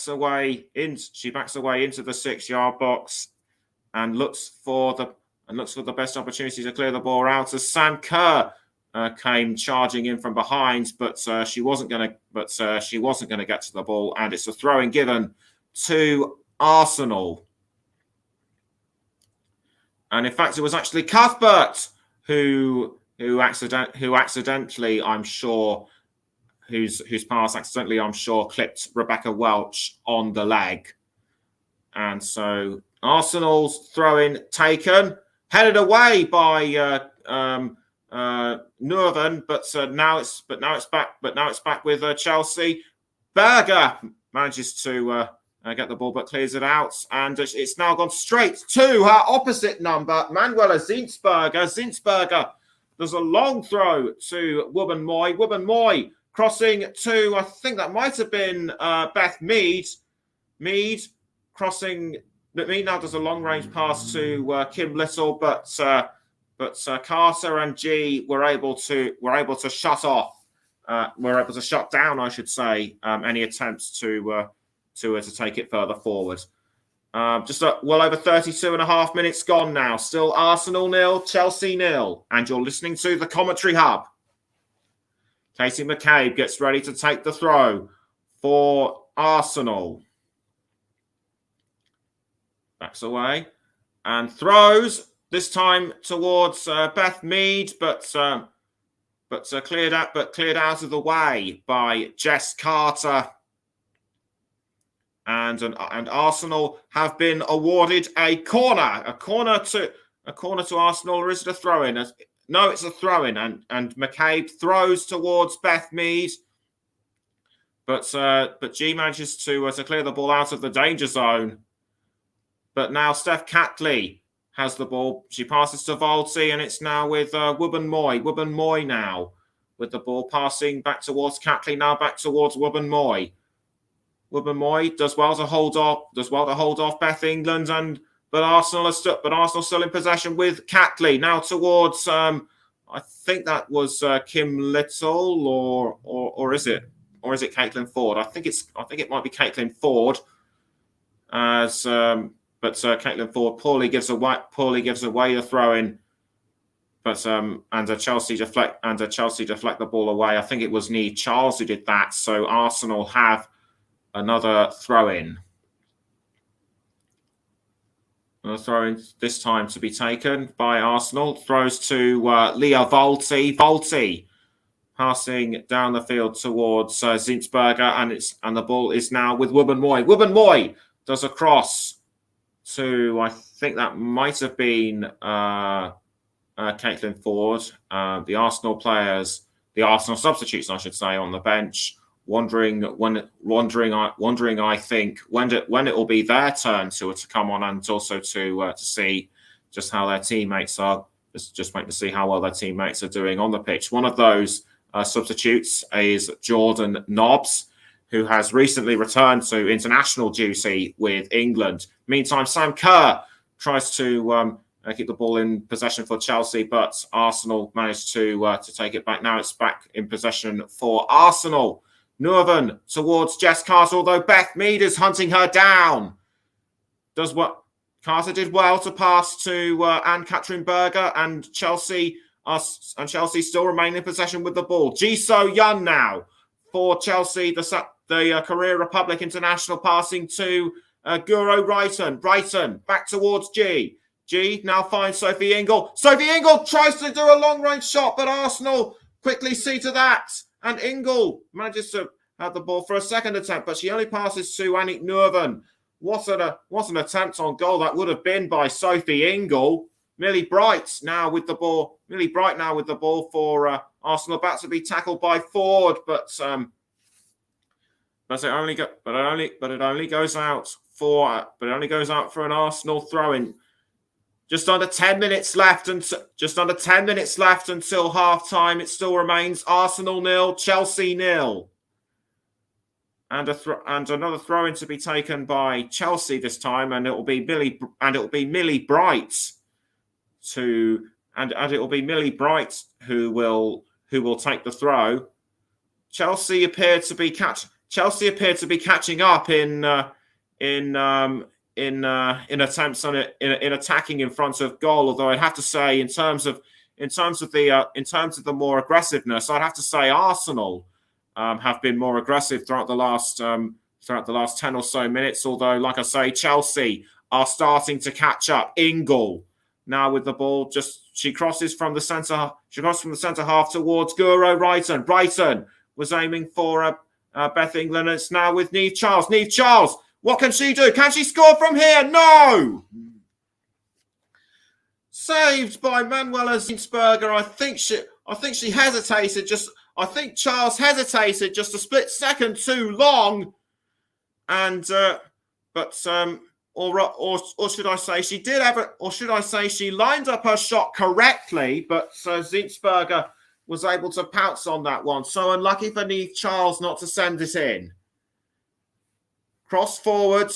away into the 6-yard box and looks for the best opportunity to clear the ball out as Sam Kerr came charging in from behind, but she wasn't going to get to the ball, and it's a throw-in given to Arsenal. And in fact, it was actually Cuthbert who accidentally, I'm sure, whose pass accidentally, I'm sure, clipped Rebecca Welch on the leg. And so Arsenal's throw-in taken, headed away by Nurven, but now it's back with Chelsea. Berger manages to get the ball, but clears it out. And it's now gone straight to her opposite number, Manuela Zinsberger. Zinsberger does a long throw to Wubben-Moy. Wubben-Moy crossing to, I think that might have been Beth Mead. Mead crossing. Mead now does a long-range pass to Kim Little, but Carter and G were able to shut down, I should say, any attempts to take it further forward. Just well over 32 and a half minutes gone now. Still Arsenal 0, Chelsea 0. And you're listening to the Commentary Hub. Katie McCabe gets ready to take the throw for Arsenal. Backs away and throws, this time towards Beth Mead, but cleared out of the way by Jess Carter. And Arsenal have been awarded a corner to Arsenal, or is it a throw-in? it's a throw-in, and McCabe throws towards Beth Mead, but G manages to clear the ball out of the danger zone. But now Steph Catley has the ball. She passes to Volti, and it's now with Wubben Moy. Wubben Moy now with the ball, passing back towards Catley, now back towards Wubben Moy. Wubben Moy does well to hold off Beth England, but Arsenal still in possession with Catley now towards I think that was Kim Little or is it Caitlin Ford? I think it might be Caitlin Ford but Caitlin Ford poorly gives away the throw in, but Chelsea deflect the ball away. I think it was Niamh Charles who did that. So Arsenal have another throw in. Another throw in this time to be taken by Arsenal. Throws to Leah Volti. Volti passing down the field towards Zinsberger, and the ball is now with Wubben Moy. Wubben Moy does a cross to, I think that might have been Caitlin Ford. The Arsenal substitutes, I should say, on the bench, wondering, I think, when it will be their turn to come on, and also to see just how their teammates are, just waiting to see how well their teammates are doing on the pitch. One of those substitutes is Jordan Nobbs, who has recently returned to international duty with England. Meantime, Sam Kerr tries to keep the ball in possession for Chelsea, but Arsenal managed to take it back. Now it's back in possession for Arsenal. Nuoven towards Jess Carter, although Beth Mead is hunting her down. Carter did well to pass to Anne-Katrin Berger, and Chelsea still remain in possession with the ball. Ji So-yun now for Chelsea, the Korea Republic international, passing to Guro Reiten. Reiten back towards G. G now finds Sophie Ingle. Sophie Ingle tries to do a long-range shot, but Arsenal quickly see to that. And Ingle manages to have the ball for a second attempt, but she only passes to Annick Nuoven. What an attempt on goal that would have been by Sophie Ingle. Millie Bright now with the ball. Millie Bright now with the ball for Arsenal, about to be tackled by Ford, but it only goes out for an Arsenal throw-in. Just under 10 minutes left until half-time. It still remains Arsenal 0, Chelsea 0. And another throw-in to be taken by Chelsea this time, and it will be Millie Bright who will take the throw. Chelsea appeared to be catching up in attempts on it, in attacking in front of goal. Although I'd have to say, in terms of the more aggressiveness, I'd have to say Arsenal have been more aggressive throughout the last 10 or so minutes. Although, like I say, Chelsea are starting to catch up. Ingle now with the ball, she crosses from the centre half towards Guro Reiten. Reiten was aiming for Beth England, and it's now with Niamh Charles. Niamh Charles, what can she do? Can she score from here? No! Saved by Manuela Zinsberger. I think she hesitated. I think Charles hesitated just a split second too long, and or should I say she did have it? Or should I say she lined up her shot correctly? But Zinsberger was able to pounce on that one. So unlucky for Niamh Charles not to send it in. Cross forward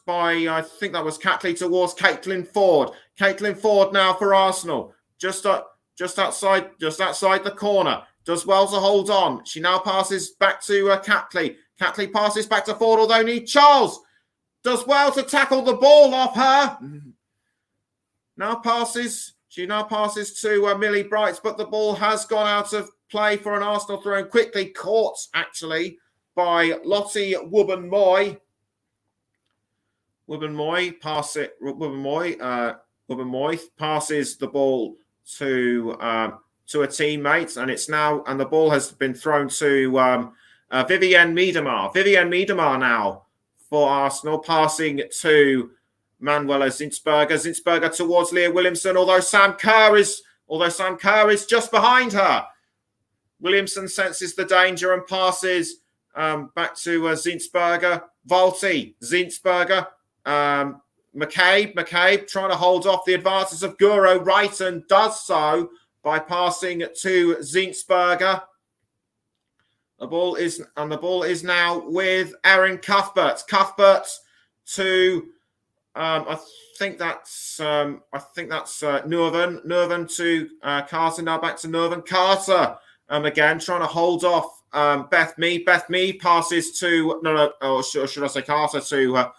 by, I think that was Catley, towards Caitlin Ford. Caitlin Ford now for Arsenal. Just outside the corner. Does well to hold on. She now passes back to Catley. Catley passes back to Ford, although Niamh Charles does well to tackle the ball off her. She now passes to Millie Bright, but the ball has gone out of play for an Arsenal throw, quickly caught, actually, by Lottie Wubben Moy. Wubben Moy passes the ball to a teammate, and the ball has been thrown to Vivienne Miedema. Vivienne Miedema now for Arsenal, passing to Manuela Zinsberger. Zinsberger towards Leah Williamson, although Sam Kerr is just behind her. Williamson senses the danger and passes back to Zinsberger. Volti, Zinsberger, McCabe trying to hold off the advances of Guro Reiten, does so by passing to Zinsberger. The ball is now with Erin Cuthbert. Cuthbert to I think that's Nerven. Nerven to Carter. Now back to Nerven. Carter again trying to hold off Beth Mead. Beth Mead passes to or should I say Carter to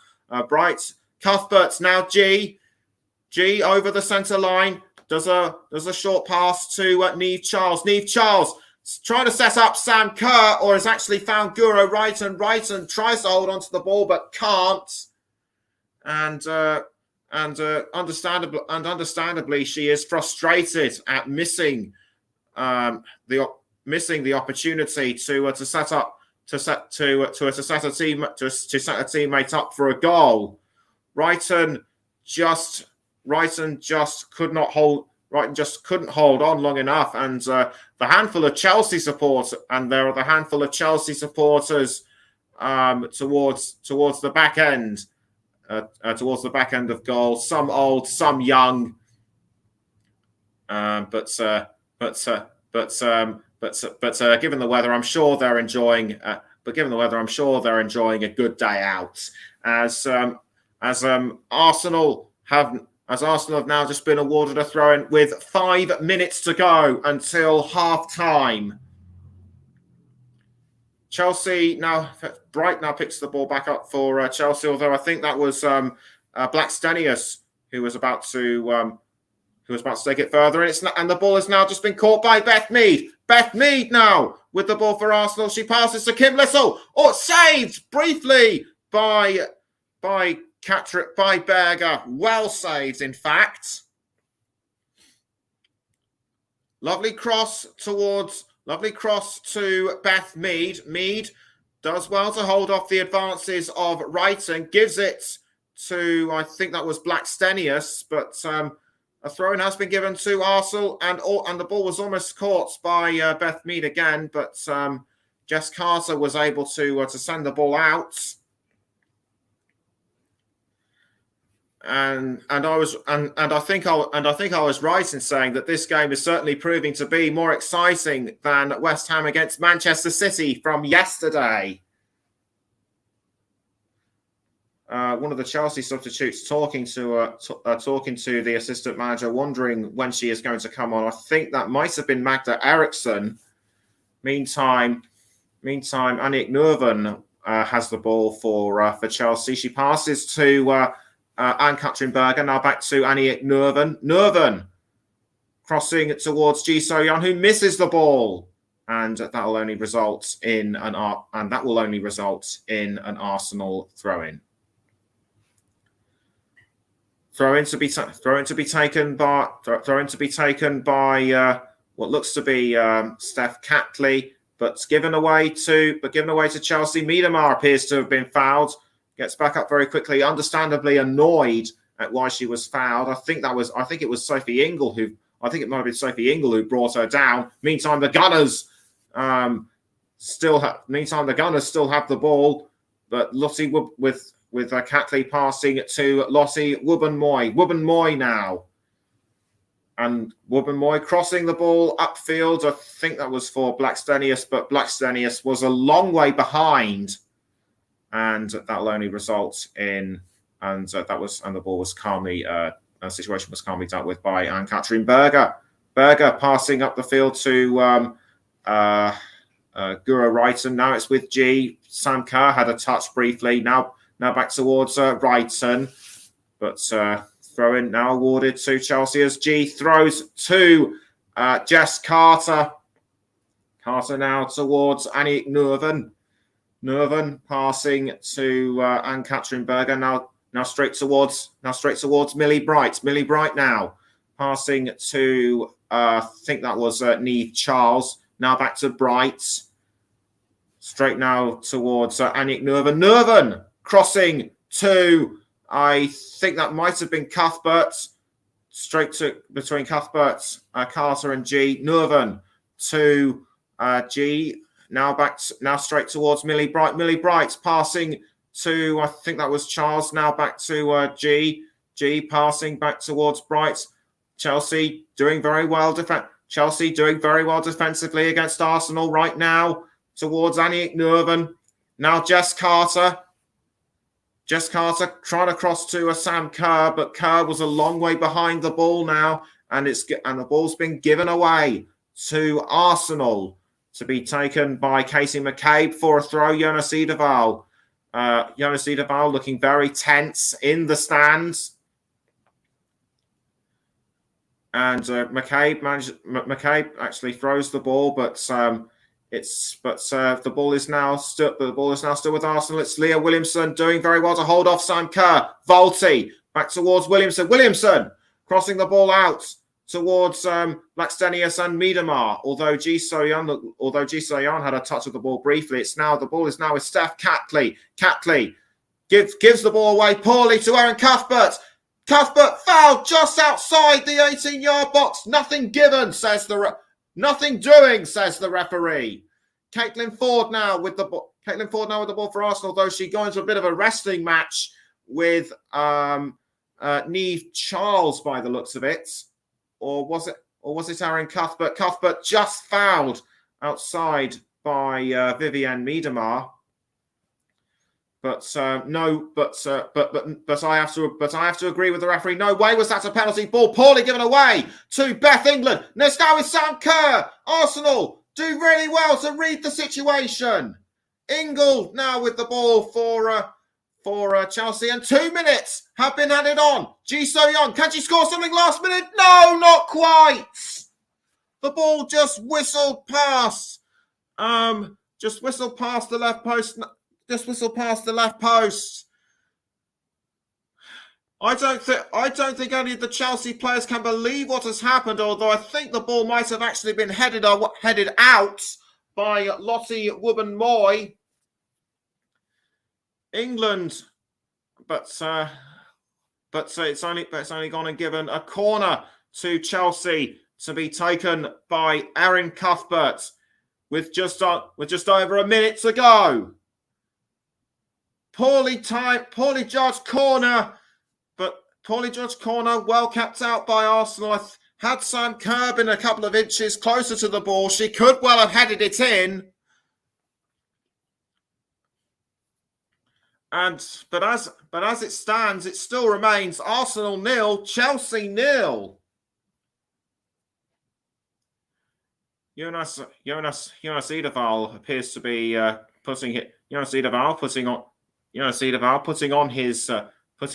Bright. Cuthbert now G over the centre line. Does a short pass to Neve Charles. Neve Charles trying to set up Sam Kerr, or has actually found Guro Reiten. Reiten tries to hold onto the ball but can't. And understandably, she is frustrated at missing the opportunity to set a teammate up for a goal. Reiten just couldn't hold on long enough, and the handful of Chelsea supporters, and there are the handful of Chelsea supporters towards the back end. Towards the back end of goal, some old, some young, but given the weather, I'm sure they're enjoying. A good day out. As Arsenal have now just been awarded a throw-in with 5 minutes to go until half-time. Chelsea now, Bright now picks the ball back up for Chelsea, although I think that was Blackstenius who was about to take it further, and the ball has now just been caught by Beth Mead. Beth Mead now with the ball for Arsenal. She passes to Kim Little, saved briefly by Berger. Well saved, in fact. Lovely cross to Beth Mead. Mead does well to hold off the advances of Reiten. Gives it to, I think that was Blackstenius, but a throw-in has been given to Arsenal, and the ball was almost caught by Beth Mead again, but Jess Carter was able to send the ball out. And I think I was right in saying that this game is certainly proving to be more exciting than West Ham against Manchester City from yesterday. One of the Chelsea substitutes talking to the assistant manager, wondering when she is going to come on. I think that might have been Magda Eriksson. Meantime, Annick Nerven has the ball for Chelsea. She passes to Ann-Katrin Berger, now back to Annick Nerven. Nerven crossing towards Ji So-yeon, who misses the ball, and that will only result in an Arsenal throw-in. Throw-in to be taken by what looks to be Steph Catley, but given away to Chelsea. Miedemar appears to have been fouled. Gets back up very quickly, understandably annoyed at why she was fouled. I think it was Sophie Ingle who brought her down. Meantime, the Gunners still have the ball, but Lottie with Catley passing to Lottie Wubben-Moy. Wubben-Moy now. And Wubben-Moy crossing the ball upfield. I think that was for Blackstenius, but Blackstenius was a long way behind. And that'll only result in, the ball was calmly, the situation was calmly dealt with by Ann-Katrin Berger. Berger passing up the field to Guro Reiten. Now it's with G. Sam Kerr had a touch briefly. Now back towards Reiten, but throw-in now awarded to Chelsea as G throws to Jess Carter. Carter now towards Annick Nerven. Nerven passing to Ann-Katrin Berger. Now straight towards Millie Bright. Millie Bright now passing to I think that was Neve Charles. Now back to Bright. Straight now towards Annick Nerven. Nerven crossing to I think that might have been Cuthbert, straight to between Cuthbert, Carter, and G. Nurvan to G. Now straight towards Millie Bright. Millie Bright passing to, I think that was Charles. Now back to G. G passing back towards Bright. Chelsea doing very well. Chelsea doing very well defensively against Arsenal right now towards Aniek Nurvan. Now Jess Carter. Jess Carter trying to cross to Sam Kerr, but Kerr was a long way behind the ball now, and the ball's been given away to Arsenal to be taken by Casey McCabe for a throw. Jonas Edeval. Jonas Edeval looking very tense in the stands. And McCabe actually throws the ball, but the ball is now still with Arsenal. It's Leah Williamson doing very well to hold off Sam Kerr. Volti back towards Williamson. Williamson crossing the ball out towards Blackstenius and Miedemar. Although Ji So-yeon had a touch of the ball briefly, the ball is now with Steph Catley. Catley gives the ball away poorly to Erin Cuthbert. Cuthbert fouled just outside the 18-yard box. Nothing given, nothing doing, says the referee. Caitlin Ford now with the ball for Arsenal, though she got into a bit of a wrestling match with Niamh Charles by the looks of it. Or was it Erin Cuthbert? Cuthbert just fouled outside by Vivienne Miedemar. But I have to agree with the referee. No way was that a penalty. Ball poorly given away to Beth England. Next now is Sam Kerr. Arsenal do really well to read the situation. Ingle now with the ball for Chelsea, and 2 minutes have been added on. Ji So-yeon, can she score something last minute? No, not quite. The ball just whistled past. Just whistled past the left post. Just whistle past the left post. I don't think any of the Chelsea players can believe what has happened, although I think the ball might have actually been headed out by Lottie Wubben-Moy. England, but it's only gone and given a corner to Chelsea to be taken by Erin Cuthbert with just over a minute to go. Poorly judged corner, well kept out by Arsenal. Had Sam Kerr been a couple of inches closer to the ball, she could well have headed it in. But as it stands, it still remains Arsenal 0, Chelsea 0. Jonas Edeval appears to be putting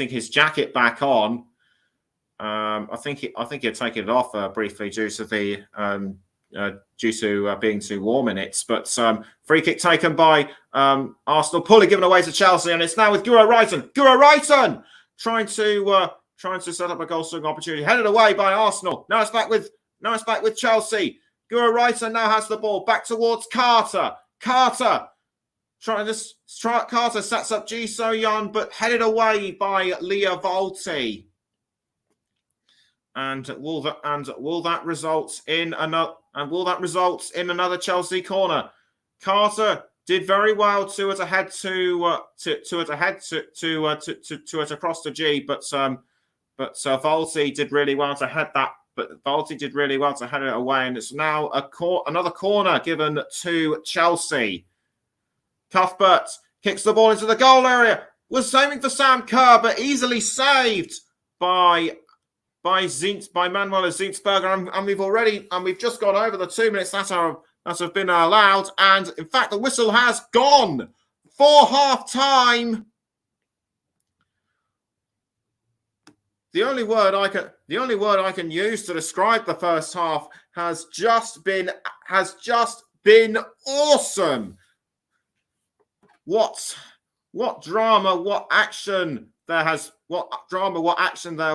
his jacket back on. I think he'd taken it off briefly due to being too warm in it. But free kick taken by Arsenal, poorly given away to Chelsea, and it's now with Guro Reiten. Guro Reiten trying to set up a goal scoring opportunity, headed away by Arsenal. Now it's back with Chelsea. Guro Reiten now has the ball back towards Carter. Carter sets up Ji So-yeon, but headed away by Leah Volti. And will that result in another Chelsea corner? Carter did very well to it ahead to it across to G, but Volti did really well to head that. But Volti did really well to head it away, and it's now another corner given to Chelsea. Cuthbert kicks the ball into the goal area. Was aiming for Sam Kerr, but easily saved by Manuela Zinsberger. And we've just gone over the 2 minutes that have been allowed. And in fact, the whistle has gone for half time. The only word I can use to describe the first half has just been awesome. What drama, what action there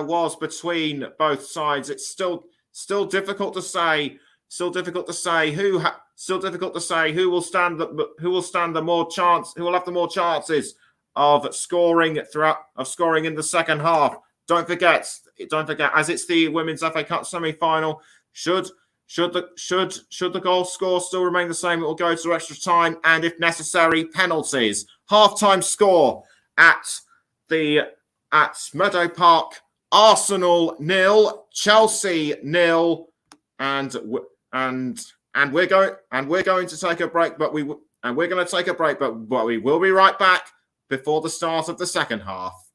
was between both sides. It's still difficult to say. Who will have the more chances. of scoring in the second half. Don't forget, as it's the Women's FA Cup semi-final, should the goal score still remain the same, it will go to extra time and, if necessary, penalties. Half-time score at Meadow Park: Arsenal 0, Chelsea 0, and we're going to take a break, but we will be right back before the start of the second half.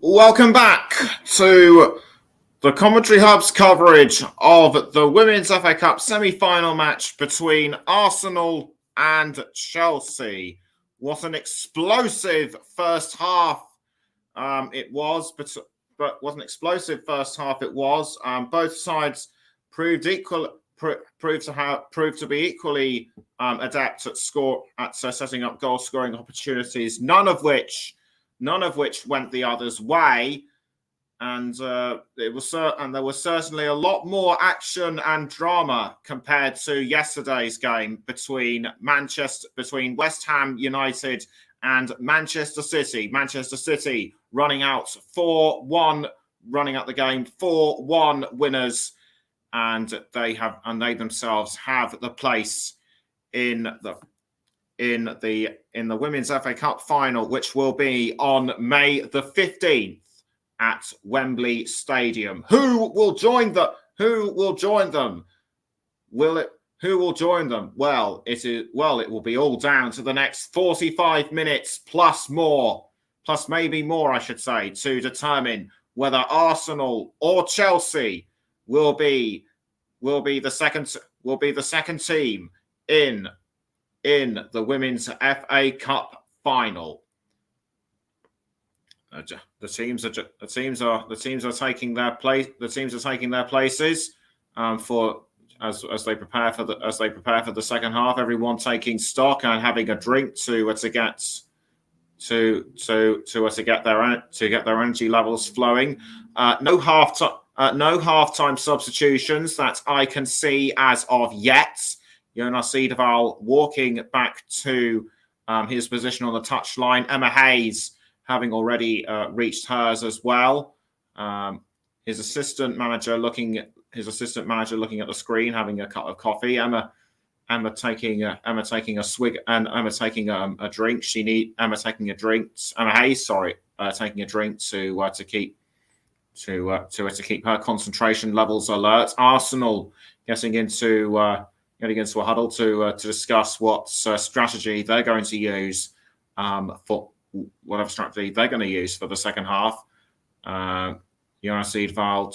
Welcome back to the Commentary Hub's coverage of the Women's FA Cup semi-final match between Arsenal and Chelsea. What an explosive first half it was, but explosive first half. It was. Both sides proved to be equally adept at setting up goal scoring opportunities. None of which went the other's way. And there was certainly a lot more action and drama compared to yesterday's game between West Ham United and Manchester City. Manchester City running out 4-1, running out the game 4-1 winners, and they themselves have the place in the Women's FA Cup final, which will be on May the 15th. At Wembley Stadium. Who will join them? Who will join them? Who will join them? Well, it will be all down to the next 45 minutes plus maybe more, I should say, to determine whether Arsenal or Chelsea will be the second team in the Women's FA Cup final. The teams are taking their place. The teams are taking their places as they prepare for the second half. Everyone taking stock and having a drink to get their energy levels flowing. No halftime substitutions that I can see as of yet. Jonas Eidevall walking back to his position on the touchline. Emma Hayes having already reached hers as well. His assistant manager looking at the screen, having a cup of coffee. Emma taking a swig and Emma taking a drink. Emma taking a drink. Emma Hayes, taking a drink to keep her concentration levels alert. Arsenal getting into a huddle to discuss what strategy they're going to use for whatever strategy they're going to use for the second half. Jonas Eidevall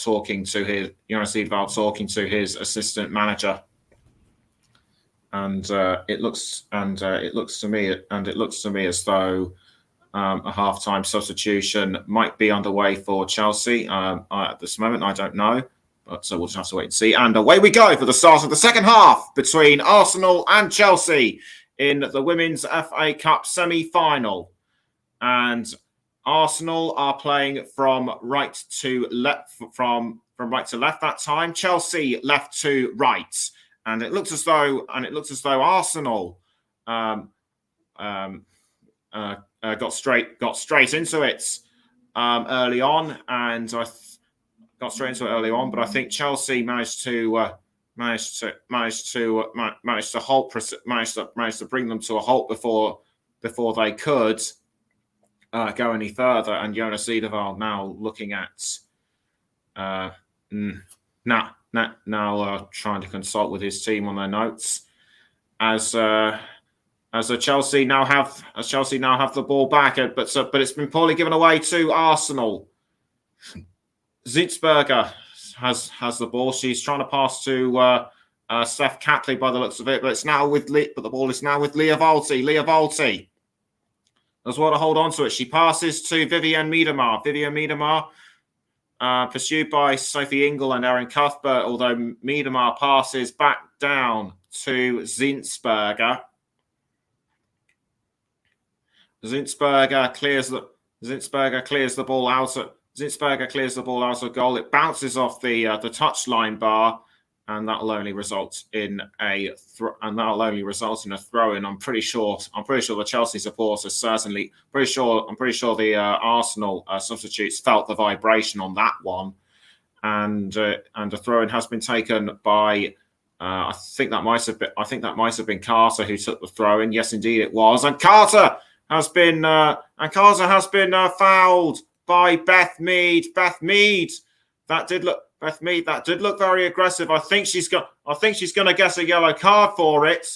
talking to his assistant manager, and it looks to me as though a halftime substitution might be underway for Chelsea. At this moment, I don't know, but we'll just have to wait and see. And away we go for the start of the second half between Arsenal and Chelsea in the Women's FA Cup semi-final. And Arsenal are playing from right to left, from right to left that time. Chelsea left to right, and it looks as though Arsenal got straight into it early on, but I think Chelsea managed to bring them to a halt before they could go any further. And Jonas Eidevall now looking at trying to consult with his team on their notes as Chelsea now have the ball back, but it's been poorly given away to Arsenal. Zinsberger has the ball. She's trying to pass to Steph Catley by the looks of it, but the ball is now with Lia Volti. Lia Volti does want to hold on to it. She passes to Vivianne Miedema. Vivianne Miedema, pursued by Sophie Ingle and Erin Cuthbert, although Miedema passes back down to Zinsberger. Zinsberger clears the ball out. Zinsberger clears the ball out of goal. It bounces off the touchline bar, and that'll only result in a throw-in. I'm pretty sure the Chelsea supporters I'm pretty sure the Arsenal substitutes felt the vibration on that one, and a throw-in has been taken by. I think that might have been Carter who took the throw-in. Yes, indeed, it was, and Carter has been fouled by Beth Mead. Beth Mead, that did look very aggressive. I think she's going to get a yellow card for it.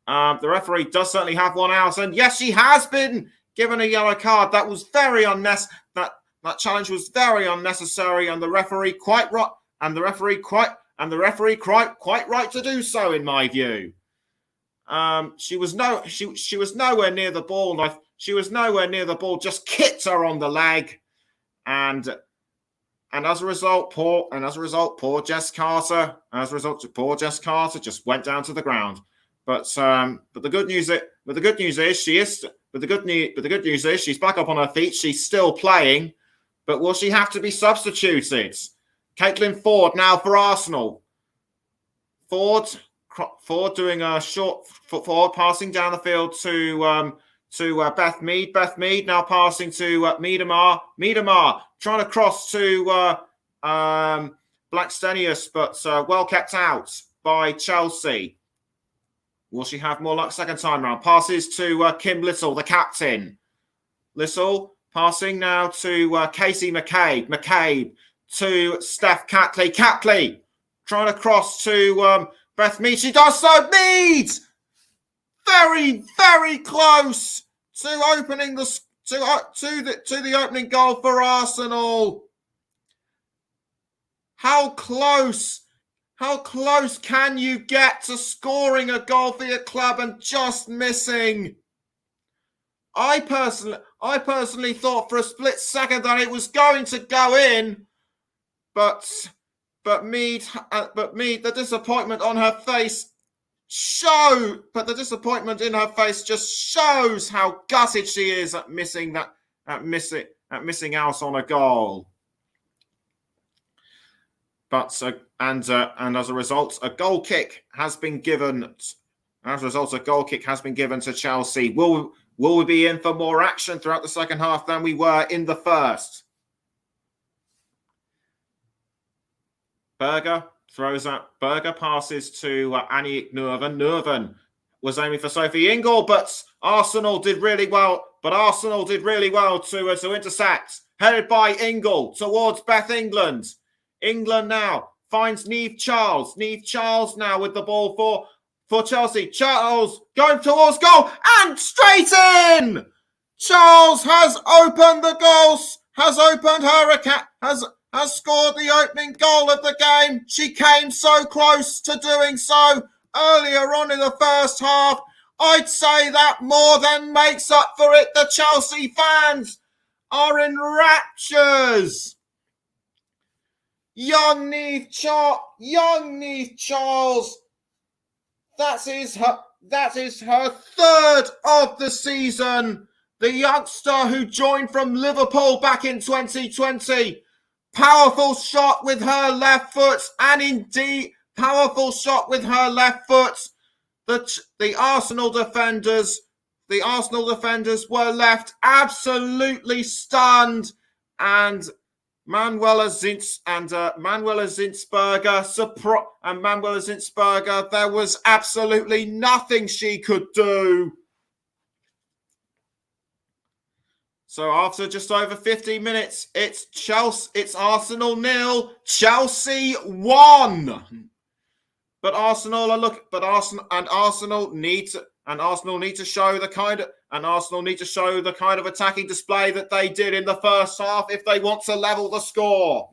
The referee does certainly have one out, and yes, she has been given a yellow card. That was very unnecessary. That challenge was very unnecessary, and the referee quite right to do so, in my view. She was nowhere near the ball. She was nowhere near the ball. Just kicked her on the leg, and And as a result, poor Jess Carter. Poor Jess Carter just went down to the ground. But the good news is she's back up on her feet. She's still playing, but will she have to be substituted? Caitlin Ford now for Arsenal. Ford doing a short forward passing down the field to Beth Mead. Beth Mead now passing to Miedemar. Miedemar trying to cross to Blackstenius, but well kept out by Chelsea. Will she have more luck second time round? Passes to Kim Little, the captain. Little passing now to Casey McCabe. McCabe to Steph Catley. Catley trying to cross to Beth Mead. She does so. Mead! Very, very close to opening to the opening goal for Arsenal. How close can you get to scoring a goal for your club and just missing? I personally thought for a split second that it was going to go in, but Mead, the disappointment on her face just shows how gutted she is at missing out on a goal. But and as a result, a goal kick has been given. As a result, a goal kick has been given to Chelsea. Will we be in for more action throughout the second half than we were in the first? Berger passes to Annie Nurven. Nurven was aiming for Sophie Ingle, but Arsenal did really well. To intercept. Headed by Ingle towards Beth England. England now finds Niamh Charles. Niamh Charles now with the ball for Chelsea. Charles going towards goal and straight in. Charles has opened the goals. Has scored the opening goal of the game. She came so close to doing so earlier on in the first half. I'd say that more than makes up for it. The Chelsea fans are in raptures. Young Niamh Charles. That is her third of the season. The youngster who joined from Liverpool back in 2020. Powerful shot with her left foot, and indeed powerful shot with her left foot. The Arsenal defenders were left absolutely stunned, and Manuela Zinsberger, there was absolutely nothing she could do. So after just over 50 minutes, it's Arsenal 0, Chelsea 1. But Arsenal need to show the kind of attacking display that they did in the first half if they want to level the score.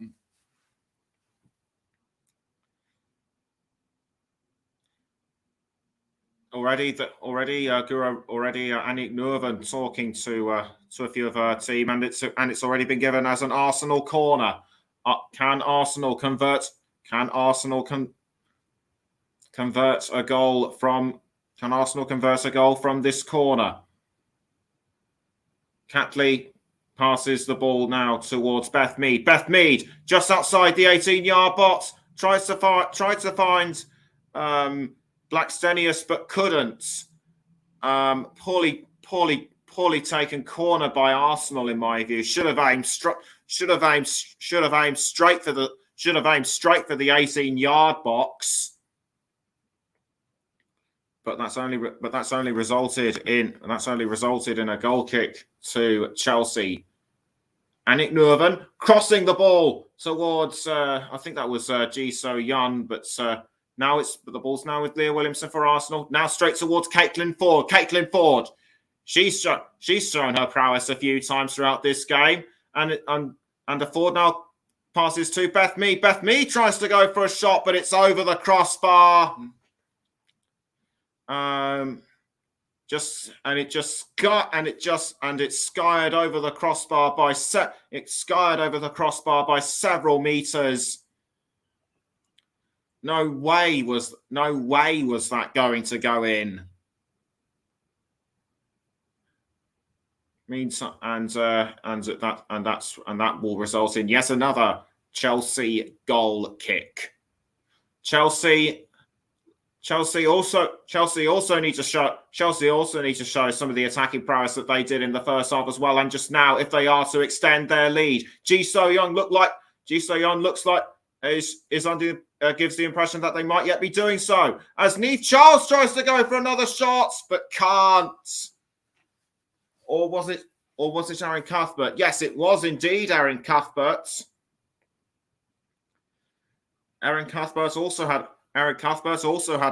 Already, Annick Nurven talking to a few of her team, and it's already been given as an Arsenal corner. Can Arsenal convert a goal from this corner? Catley passes the ball now towards Beth Mead. Beth Mead just outside the 18-yard box tried to find Blackstenius, but couldn't. Poorly taken corner by Arsenal, in my view. Should have aimed straight for the 18-yard box. But that's only resulted in a goal kick to Chelsea. Annick Nurven crossing the ball towards I think that was Ji So Yun, but now the ball's now with Leah Williamson for Arsenal. Now straight towards Caitlin Ford. Caitlin Ford, she's shown her prowess a few times throughout this game, and the Ford now passes to Beth Mead. Beth Mead tries to go for a shot, but it's over the crossbar. it skied over the crossbar by several meters. No way was that going to go in. That will result in yet another Chelsea goal kick. Chelsea also need to show some of the attacking prowess that they did in the first half as well. And just now, if they are to extend their lead, Ji So-young looks like gives the impression that they might yet be doing so. As Niamh Charles tries to go for another shot, but can't. Or was it Erin Cuthbert? Yes, it was indeed Erin Cuthbert. Erin Cuthbert also had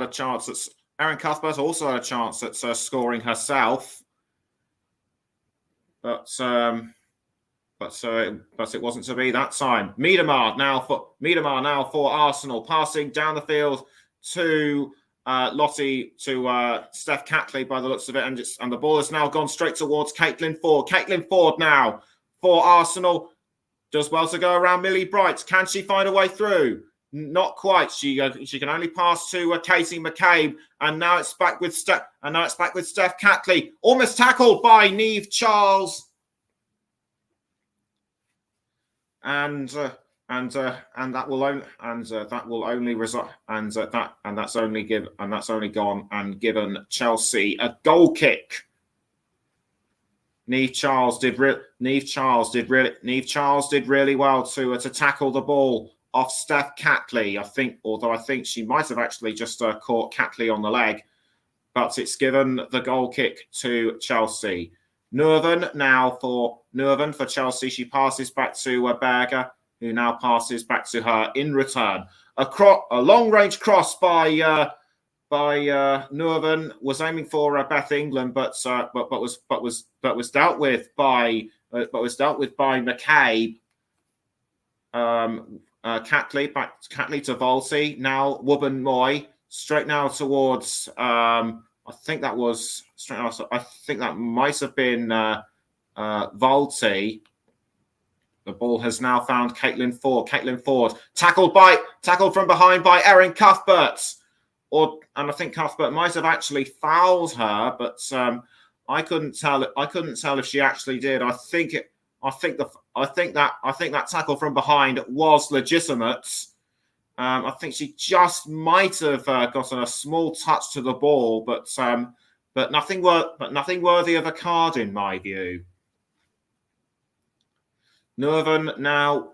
a chance at scoring herself, but it wasn't to be that time. Miedema now for Arsenal, passing down the field to Steph Catley by the looks of it, and the ball has now gone straight towards Caitlin Foord. Caitlin Foord now for Arsenal does well to go around Millie Bright. Can she find a way through? Not quite. She can only pass to Katie McCabe, and now it's back with Steph Catley, almost tackled by Niamh Charles, and that's only gone and given Chelsea a goal kick. Niamh Charles did really well to tackle the ball off Steph Catley. I think she might have actually just caught Catley on the leg, but it's given the goal kick to Chelsea. Nerven for Chelsea. She passes back to Berger, who now passes back to her in return. A long-range cross by Nerven was aiming for Beth England, but was dealt with by McCabe. Catley to Volty. Now Wubben-Moy straight now towards. I think that might have been Volty. The ball has now found Caitlin Foord. Caitlin Foord tackled from behind by Erin Cuthbert. And I think Cuthbert might have actually fouled her, but I couldn't tell if she actually did. I think that tackle from behind was legitimate. I think she just might have gotten a small touch to the ball, but nothing worthy of a card in my view. Nerven now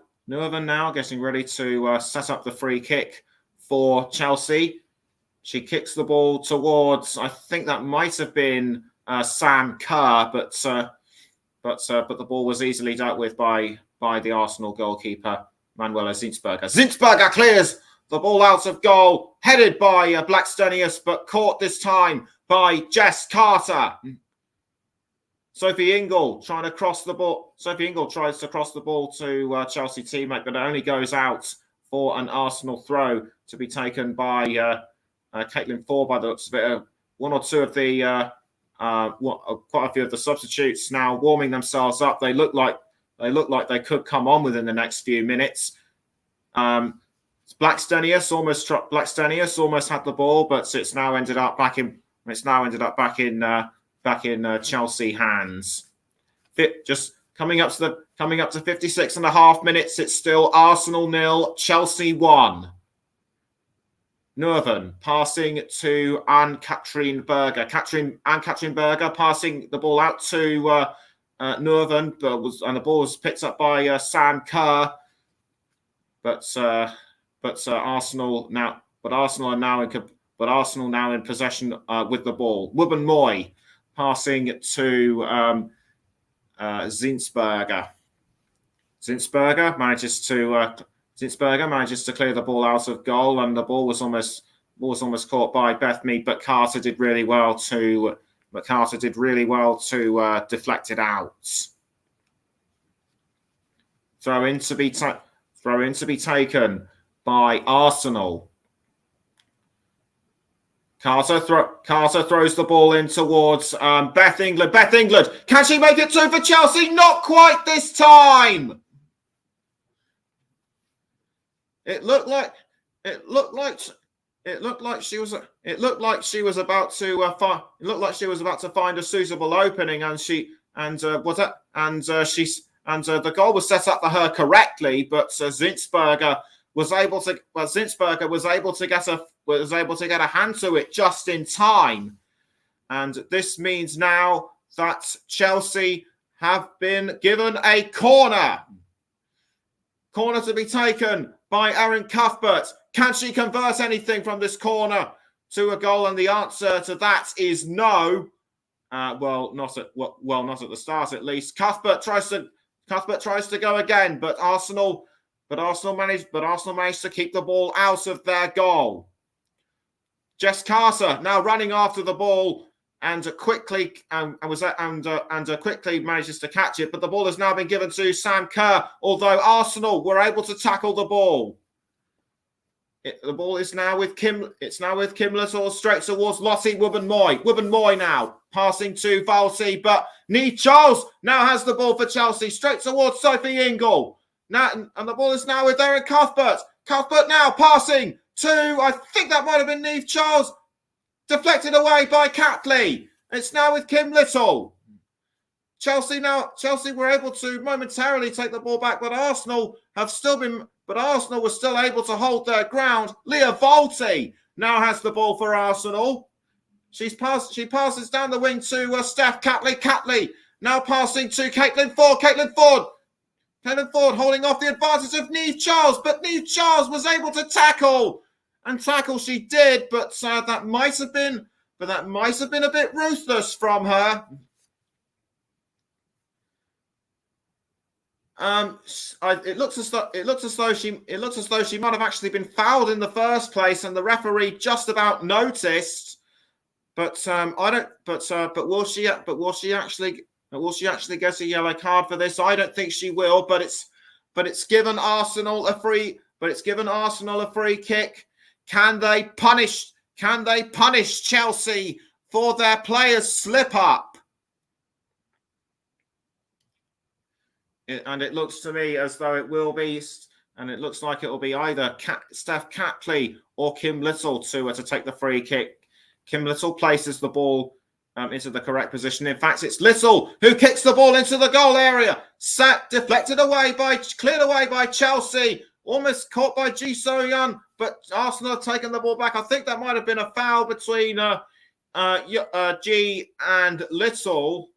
getting ready to set up the free kick for Chelsea. She kicks the ball towards, I think that might have been Sam Kerr, but the ball was easily dealt with by the Arsenal goalkeeper, Manuela Zinsberger. Zinsberger clears the ball out of goal, headed by Blackstenius, but caught this time by Jess Carter. Sophie Ingle trying to cross the ball. Sophie Ingle tries to cross the ball to Chelsea teammate, but it only goes out for an Arsenal throw to be taken by Caitlin Foord by the looks of it. One or two of the quite a few of the substitutes now warming themselves up. They look like they could come on within the next few minutes. Blackstenius almost had the ball, but it's now ended up back in Chelsea hands. Just coming up to 56 and a half minutes. It's still Arsenal 0, Chelsea 1. Nerven passing to Anne-Katrin Berger. Anne-Katrin Berger passing the ball out to Nerven, and the ball was picked up by Sam Kerr. But Arsenal now in possession with the ball. Wubben-Moy passing to Zinsberger. Zinsberger manages to clear the ball out of goal, and the ball was almost caught by Beth Mead, but Carter did really well to deflect it out. Throw in to be taken by Arsenal. Carter throws the ball in towards Beth England. Beth England, can she make it 2 for Chelsea? Not quite this time. It looked like she was about to find a suitable opening, and the goal was set up for her correctly, but Zinsberger was able to get a hand to it just in time. And this means now that Chelsea have been given a corner. Corner to be taken by Erin Cuthbert. Can she convert anything from this corner to a goal? And the answer to that is no. Not at the start, at least. Cuthbert tries to go again, but Arsenal managed to keep the ball out of their goal. Jess Carter now running after the ball and quickly manages to catch it, but the ball has now been given to Sam Kerr. Although Arsenal were able to tackle the ball, the ball is now with Kim. It's now with Kim Little straight towards Lottie Wubben-Moy. Wubben-Moy now passing to Valsey, but Niamh Charles now has the ball for Chelsea straight towards Sophie Ingle. Now, and the ball is now with Erin Cuthbert. Cuthbert now passing to, I think that might have been Niamh Charles, deflected away by Catley. It's now with Kim Little. Chelsea were able to momentarily take the ball back, but Arsenal was still able to hold their ground. Leah Volti now has the ball for Arsenal. She passes down the wing to Steph Catley. Catley now passing to Caitlin Ford. Caitlin Ford holding off the advantage of Niamh Charles, but Niamh Charles was able to tackle. And tackle she did, but that might have been a bit ruthless from her. It looks as though she might have actually been fouled in the first place, and the referee just about noticed. But will she actually get a yellow card for this? I don't think she will. But it's given Arsenal a free kick. Can they punish Chelsea for their players' slip up? And it looks to me as though it will be, and it looks like it will be either Steph Catley or Kim Little to take the free kick. Kim Little places the ball into the correct position. In fact, it's Little who kicks the ball into the goal area. Cleared away by Chelsea. Almost caught by Ji So-yeon, but Arsenal have taken the ball back. I think that might have been a foul between Ji and Little.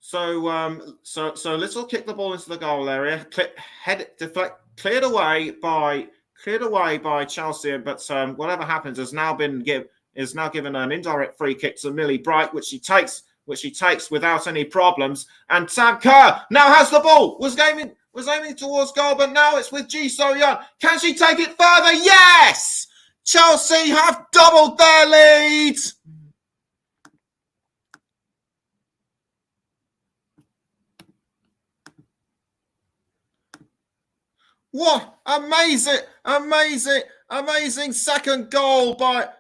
So Little kicked the ball into the goal area. Cleared away by Chelsea, but whatever happens is now given an indirect free kick to Millie Bright, which she takes without any problems. And Sam Kerr now has the ball. Was aiming towards goal, but now it's with Ji So-yeon. Can she take it further? Yes! Chelsea have doubled their lead. What amazing second goal by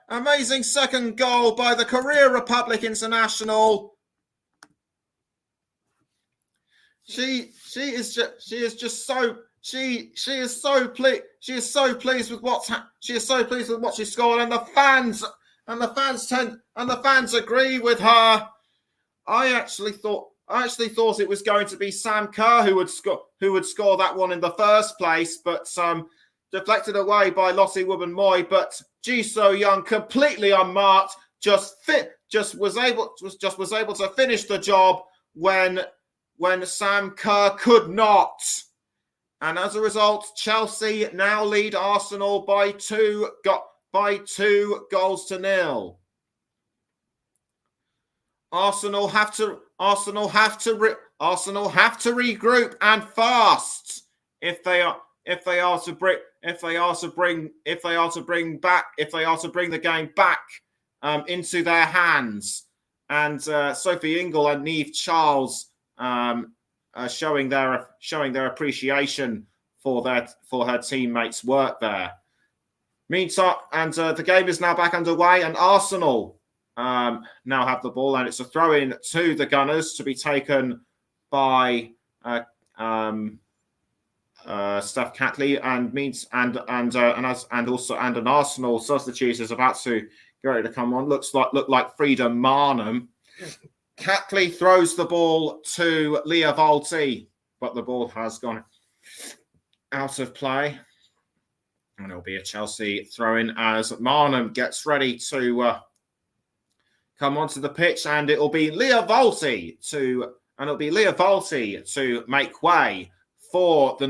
the Korea Republic international. She is so pleased with what she scored, and the fans agree with her. I actually thought it was going to be Sam Kerr who would score that one in the first place, but deflected away by Lottie Wubben-Moy. But Ji So-yeon, completely unmarked, just was able to finish the job when Sam Kerr could not. And as a result, Chelsea now lead Arsenal by 2 goals to 0. Arsenal have to regroup and fast if they are to bring the game back into their hands. And Sophie Ingle and Niamh Charles showing their appreciation for her teammates' work there. Meantime, and the game is now back underway, and Arsenal now have the ball, and it's a throw-in to the Gunners to be taken by Steph Catley, and also an Arsenal substitute is about to get ready to come on. Look like Frida Marnham. Catley throws the ball to Leah Volti, but the ball has gone out of play. And it'll be a Chelsea throw-in as Marnham gets ready to come onto the pitch, and it'll be Leah Volti to make way for the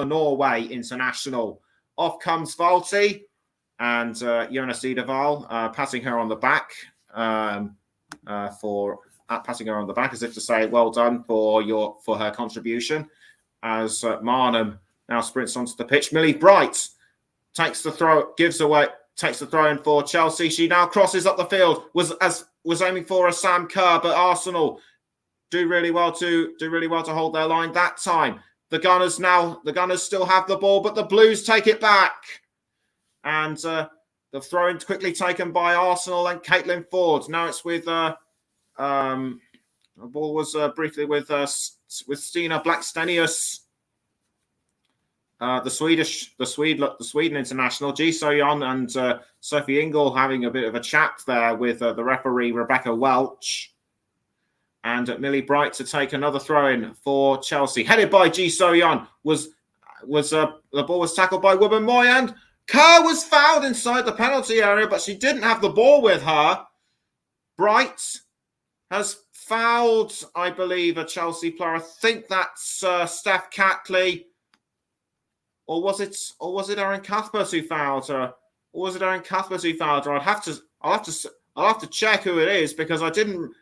Norway international. Off comes Volti, and Jonas Edeval passing her on the back passing her on the back as if to say, "Well done for her contribution." As Marnham now sprints onto the pitch, Millie Bright takes the throw in for Chelsea. She now crosses up the field. Was aiming for a Sam Kerr, but Arsenal do really well to hold their line that time. The Gunners still have the ball, but the Blues take it back, and the throw-in quickly taken by Arsenal and Caitlin Ford. Now it's with the ball was briefly with Stina Blackstenius. The Sweden international, Ji So-yeon and Sophie Ingle having a bit of a chat there with the referee Rebecca Welch, and Millie Bright to take another throw-in for Chelsea, headed by Ji So-yeon. The ball was tackled by Woman Moy, and Kerr was fouled inside the penalty area, but she didn't have the ball with her. Bright has fouled, I believe, a Chelsea player. I think that's Steph Catley. Or was it Erin Cuthbert who fouled her? I'll have to check who it is because I didn't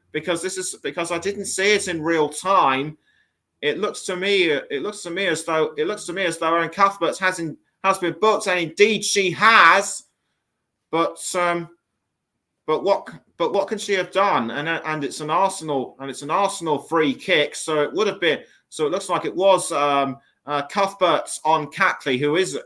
see it in real time. It looks to me as though Erin Cuthbert has been booked, and indeed she has. But what can she have done? And it's an Arsenal free kick, so it would have been. So it looks like it was Cuthbert on Catley, who is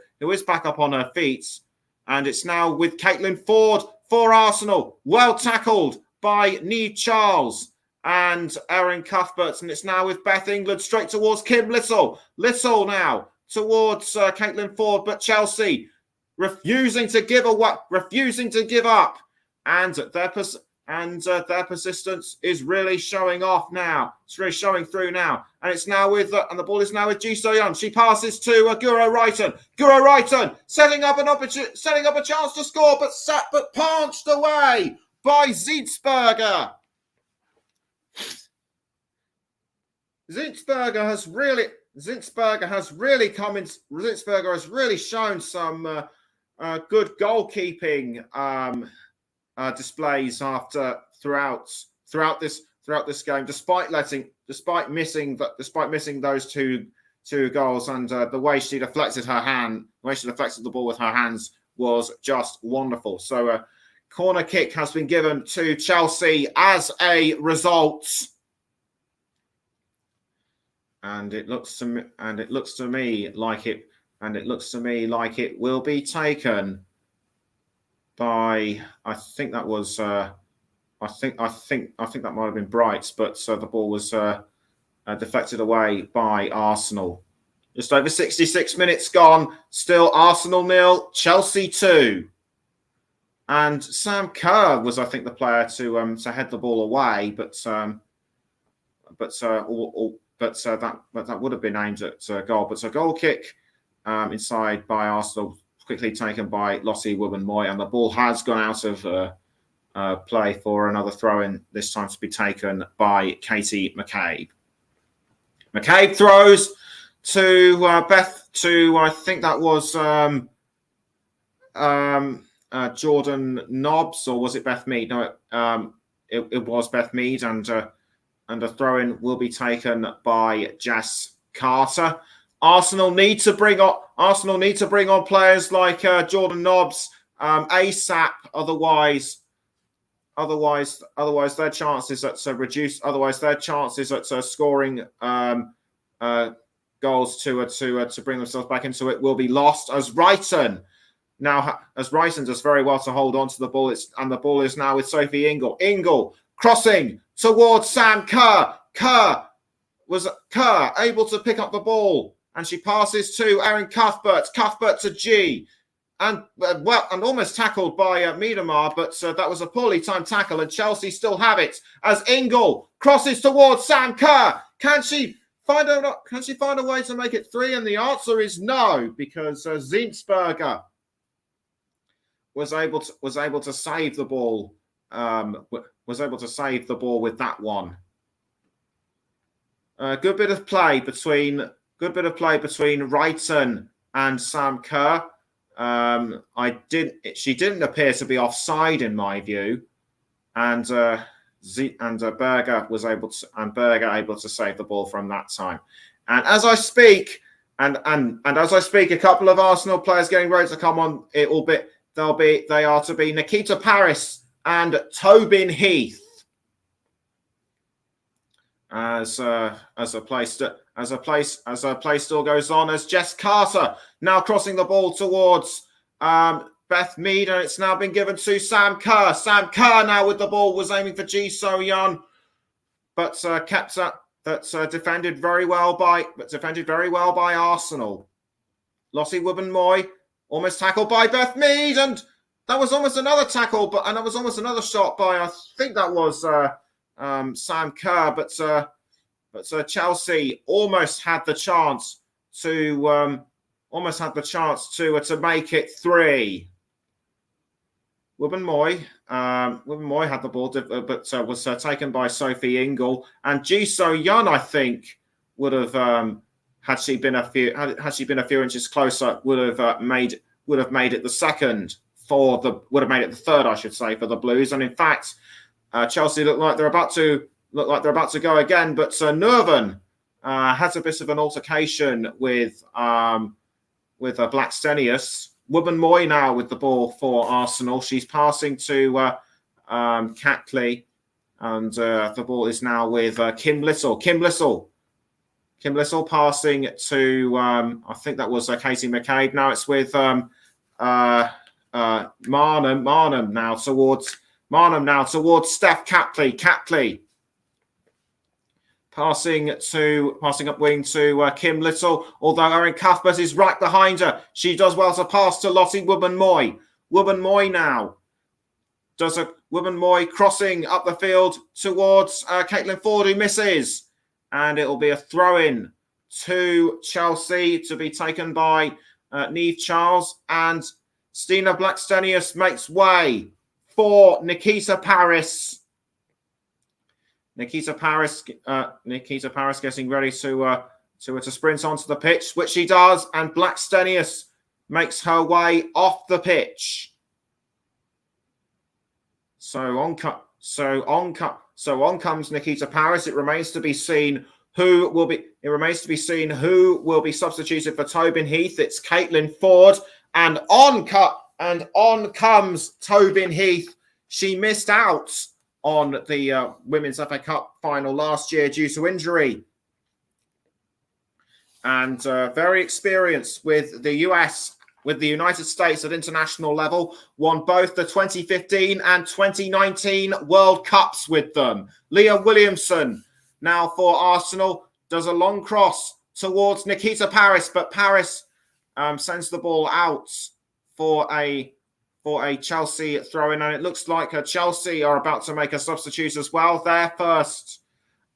back up on her feet, and it's now with Caitlin Ford for Arsenal. Well tackled by Niamh Charles and Erin Cuthbert, and it's now with Beth England straight towards Kim Little. Little now towards Caitlin Ford, but Chelsea refusing to give up, and their persistence is really showing off now. It's really showing through now. And it's now and the ball is now with Ji So-yeon. She passes to Guro Reiten. Guro Reiten setting up a chance to score, but punched away by Zinsberger. Zinsberger has really shown some good goalkeeping displays throughout this game, despite missing those two goals, and the way she deflected the ball with her hands was just wonderful. So a corner kick has been given to Chelsea as a result, and it looks to me like it will be taken by, I think that might have been Bright, but the ball was deflected away by Arsenal. Just over 66 minutes gone. Still Arsenal 0, Chelsea 2. And Sam Kerr was, I think, the player to head the ball away, but that would have been aimed at goal. But a goal kick inside by Arsenal, quickly taken by Lottie Woman Moy, and the ball has gone out of play for another throw-in, this time to be taken by Katie McCabe. McCabe throws to I think that was Jordan Nobbs, or was it Beth Mead? No, it was Beth Mead, and a throw-in will be taken by Jess Carter. Arsenal need to bring on players like Jordan Nobbs ASAP. Otherwise their chances at reduce. Otherwise their chances at scoring goals to bring themselves back into it will be lost as Wrighton does very well to hold on to the ball. And the ball is now with Sophie Ingle. Ingle crossing towards Sam Kerr. Kerr able to pick up the ball, and she passes to Erin Cuthbert. Cuthbert to G. And almost tackled by Miedemar, but that was a poorly timed tackle, and Chelsea still have it as Ingle crosses towards Sam Kerr. Can she find a way to make it 3? And the answer is no, because Zinsberger was able to save the ball. Was able to save the ball with that one. Good bit of play between Wrighton and Sam Kerr. She didn't appear to be offside in my view, and Berger able to save the ball from that time. And as I speak, a couple of Arsenal players getting ready to come on. They are to be Nikita Parris and Tobin Heath. As a play still goes on, as Jess Carter now crossing the ball towards Beth Mead, and it's now been given to Sam Kerr. Sam Kerr now with the ball was aiming for Ji So-yeon, but defended very well by Arsenal. Lossie Wubben-Moy almost tackled by Beth Mead, and that was almost another tackle, and that was almost another shot by, I think that was Sam Kerr, but Chelsea almost had the chance to make it 3. Wubben-Moy had the ball, but was taken by Sophie Ingle, and Ji So-yeon, I think, would have had she been a few inches closer, would have made it the third, I should say, for the Blues. And in fact, Chelsea look like they're about to go again, but Nerven has a bit of an altercation with Blackstenius. Wubben-Moy now with the ball for Arsenal. She's passing to Catley, and the ball is now with Kim Little. Kim Little passing to I think that was Katie McCabe. Now it's with Marnham now towards Steph Catley. Catley passing up wing to Kim Little, although Erin Cuthbert is right behind her. She does well to pass to Lottie Wubben-Moy. Wubben-Moy now does a Wubben-Moy crossing up the field towards Caitlin Ford, who misses, and it'll be a throw-in to Chelsea to be taken by Niamh Charles, and Stina Blackstenius makes way for Nikita Parris. Nikita Parris getting ready to sprint onto the pitch, which she does, and Blackstenius makes her way off the pitch. So on comes Nikita Parris. It remains to be seen who will be substituted for Tobin Heath. It's Caitlin Ford, and on comes Tobin Heath. She missed out on the Women's FA Cup final last year due to injury. And very experienced with the United States at international level, won both the 2015 and 2019 World Cups with them. Leah Williamson, now for Arsenal, does a long cross towards Nikita Parris, but Parris sends the ball out for a Chelsea throw-in, and it looks like Chelsea are about to make a substitute as well. Their first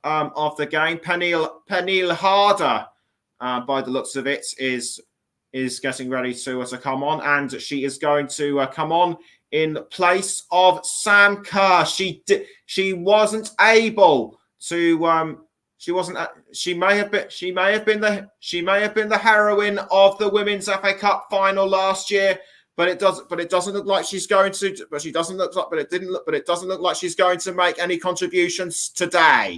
of the game. Pernille Harder, by the looks of it, is getting ready to come on, and she is going to come on in place of Sam Kerr. She wasn't able to. She may have been the heroine of the Women's FA Cup final last year. But it doesn't look like she's going to. But it doesn't look like she's going to make any contributions today.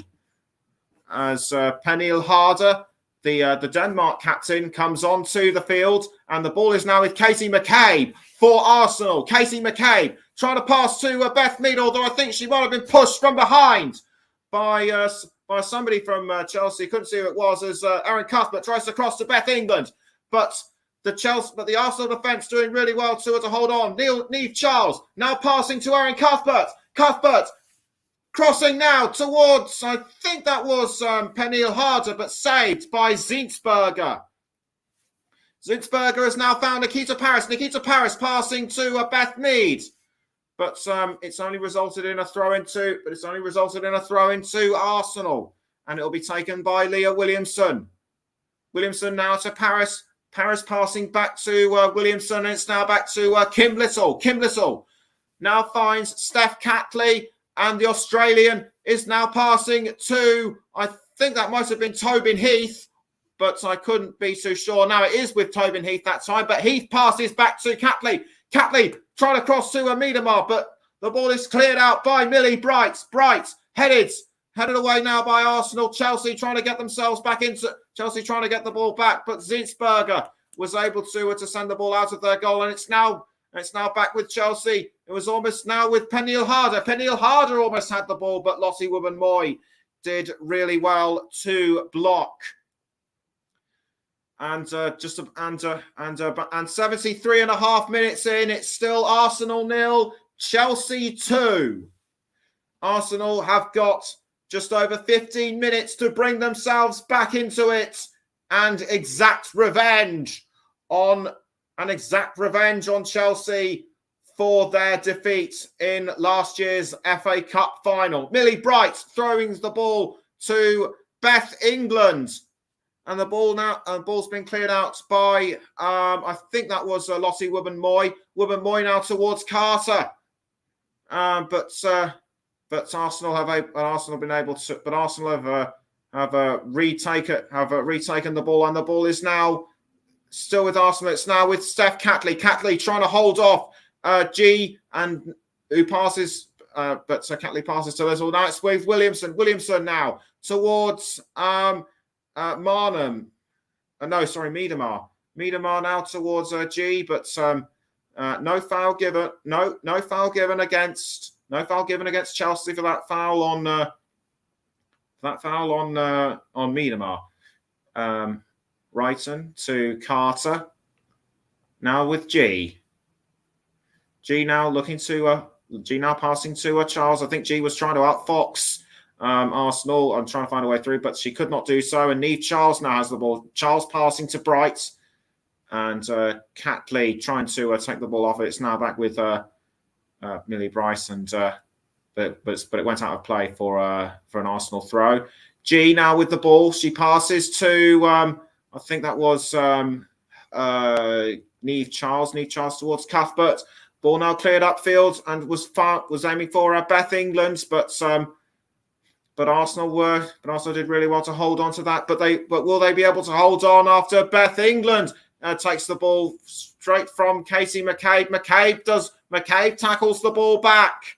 As Pernille Harder, the Denmark captain, comes onto the field, and the ball is now with Katie McCabe for Arsenal. Katie McCabe trying to pass to Beth Mead, although I think she might have been pushed from behind by by somebody from Chelsea. Couldn't see who it was, as Erin Cuthbert tries to cross to Beth England, but the Arsenal defence doing really well to hold on. Niamh Charles now passing to Erin Cuthbert. Cuthbert crossing now towards, I think that was Pernille Harder, but saved by Zinsberger. Zinsberger has now found Nikita Parris. Nikita Parris passing to Beth Mead. But it's only resulted in a throw into Arsenal. And it'll be taken by Leah Williamson. Williamson now to Parris. Parris passing back to Williamson, and it's now back to Kim Little. Kim Little now finds Steph Catley, and the Australian is now passing to, I think that might have been Tobin Heath, but I couldn't be too sure. Now it is with Tobin Heath that time, but Heath passes back to Catley. Catley trying to cross to Miedema, but the ball is cleared out by Millie Bright. Bright headed away now by Arsenal. Chelsea trying to get themselves back into... Chelsea trying to get the ball back, but Zinsberger was able to send the ball out of their goal, and it's now back with Chelsea. It was almost now with Pernille Harder. Pernille Harder almost had the ball, but Lottie Wubben-Moy did really well to block. And 73 and a half minutes in, it's still Arsenal 0, Chelsea 2. Arsenal have got just over 15 minutes to bring themselves back into it and exact revenge on Chelsea for their defeat in last year's FA Cup final. Millie Bright throwing the ball to Beth England. And the ball's been cleared out by, I think that was Lottie Wubben-Moy. Wubben-Moy now towards Carter. But Arsenal have retaken the ball, and the ball is now still with Arsenal. It's now with Steph Catley. Catley trying to hold off G, and who passes, but Catley passes to Little. Now it's with Williamson. Williamson now towards Miedema. Miedema now towards G, but no foul given. No foul given against Chelsea for that foul on Miedema. Wrighton to Carter. Now with G. G now passing to Charles. I think G was trying to outfox Arsenal. I'm trying to find a way through, but she could not do so. And Niamh Charles now has the ball. Charles passing to Bright, and Catley trying to take the ball off it. It's now back with Millie Bright, and but it went out of play for an Arsenal throw. G now with the ball. She passes to I think that was Niamh Charles. Niamh Charles towards Cuthbert. Ball now cleared upfield and was aiming for Beth England, but Arsenal did really well to hold on to that. But will they be able to hold on after Beth England takes the ball straight from Katie McCabe? McCabe tackles the ball back,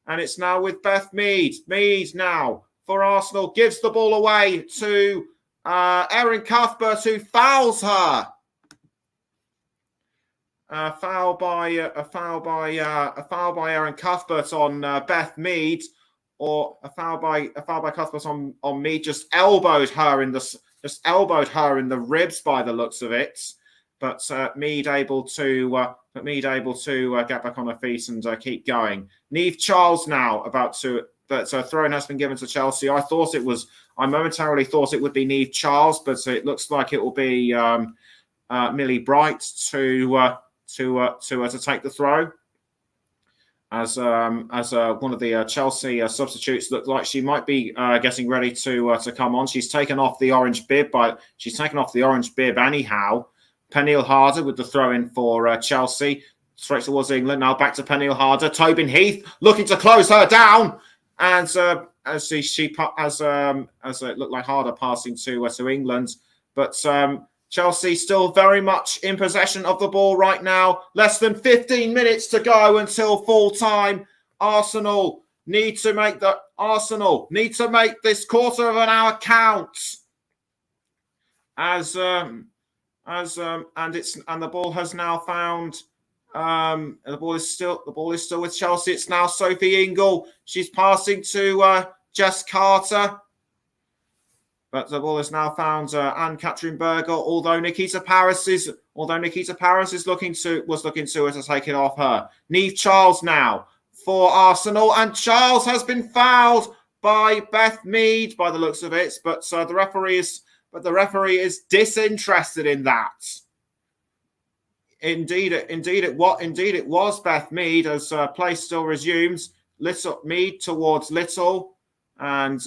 and it's now with Beth Mead. Mead now for Arsenal gives the ball away to Erin Cuthbert, who fouls her. A foul by Erin Cuthbert on Beth Mead, or a foul by Cuthbert on Mead. Just elbowed her in the ribs by the looks of it. But Mead able to get back on her feet and keep going. Niamh Charles now but a throw has been given to Chelsea. I momentarily thought it would be Niamh Charles, but it looks like it will be Millie Bright to take the throw. As one of the Chelsea substitutes looked like she might be getting ready to come on. She's taken off the orange bib anyhow. Pernille Harder with the throw in for Chelsea, straight towards England. Now back to Pernille Harder. Tobin Heath looking to close her down, and as it looked like Harder passing to England, but Chelsea still very much in possession of the ball right now. Less than 15 minutes to go until full time. Arsenal need to make this quarter of an hour count. And the ball has now found. The ball is still with Chelsea. It's now Sophie Ingle. She's passing to Jess Carter. But the ball is now found Anne-Catherine Berger. Although Nikita Paris is looking to take it off her. Niamh Charles now for Arsenal, and Charles has been fouled by Beth Mead by the looks of it. But the referee is disinterested in that. Indeed, it was Beth Mead as play still resumes. Mead towards Little, and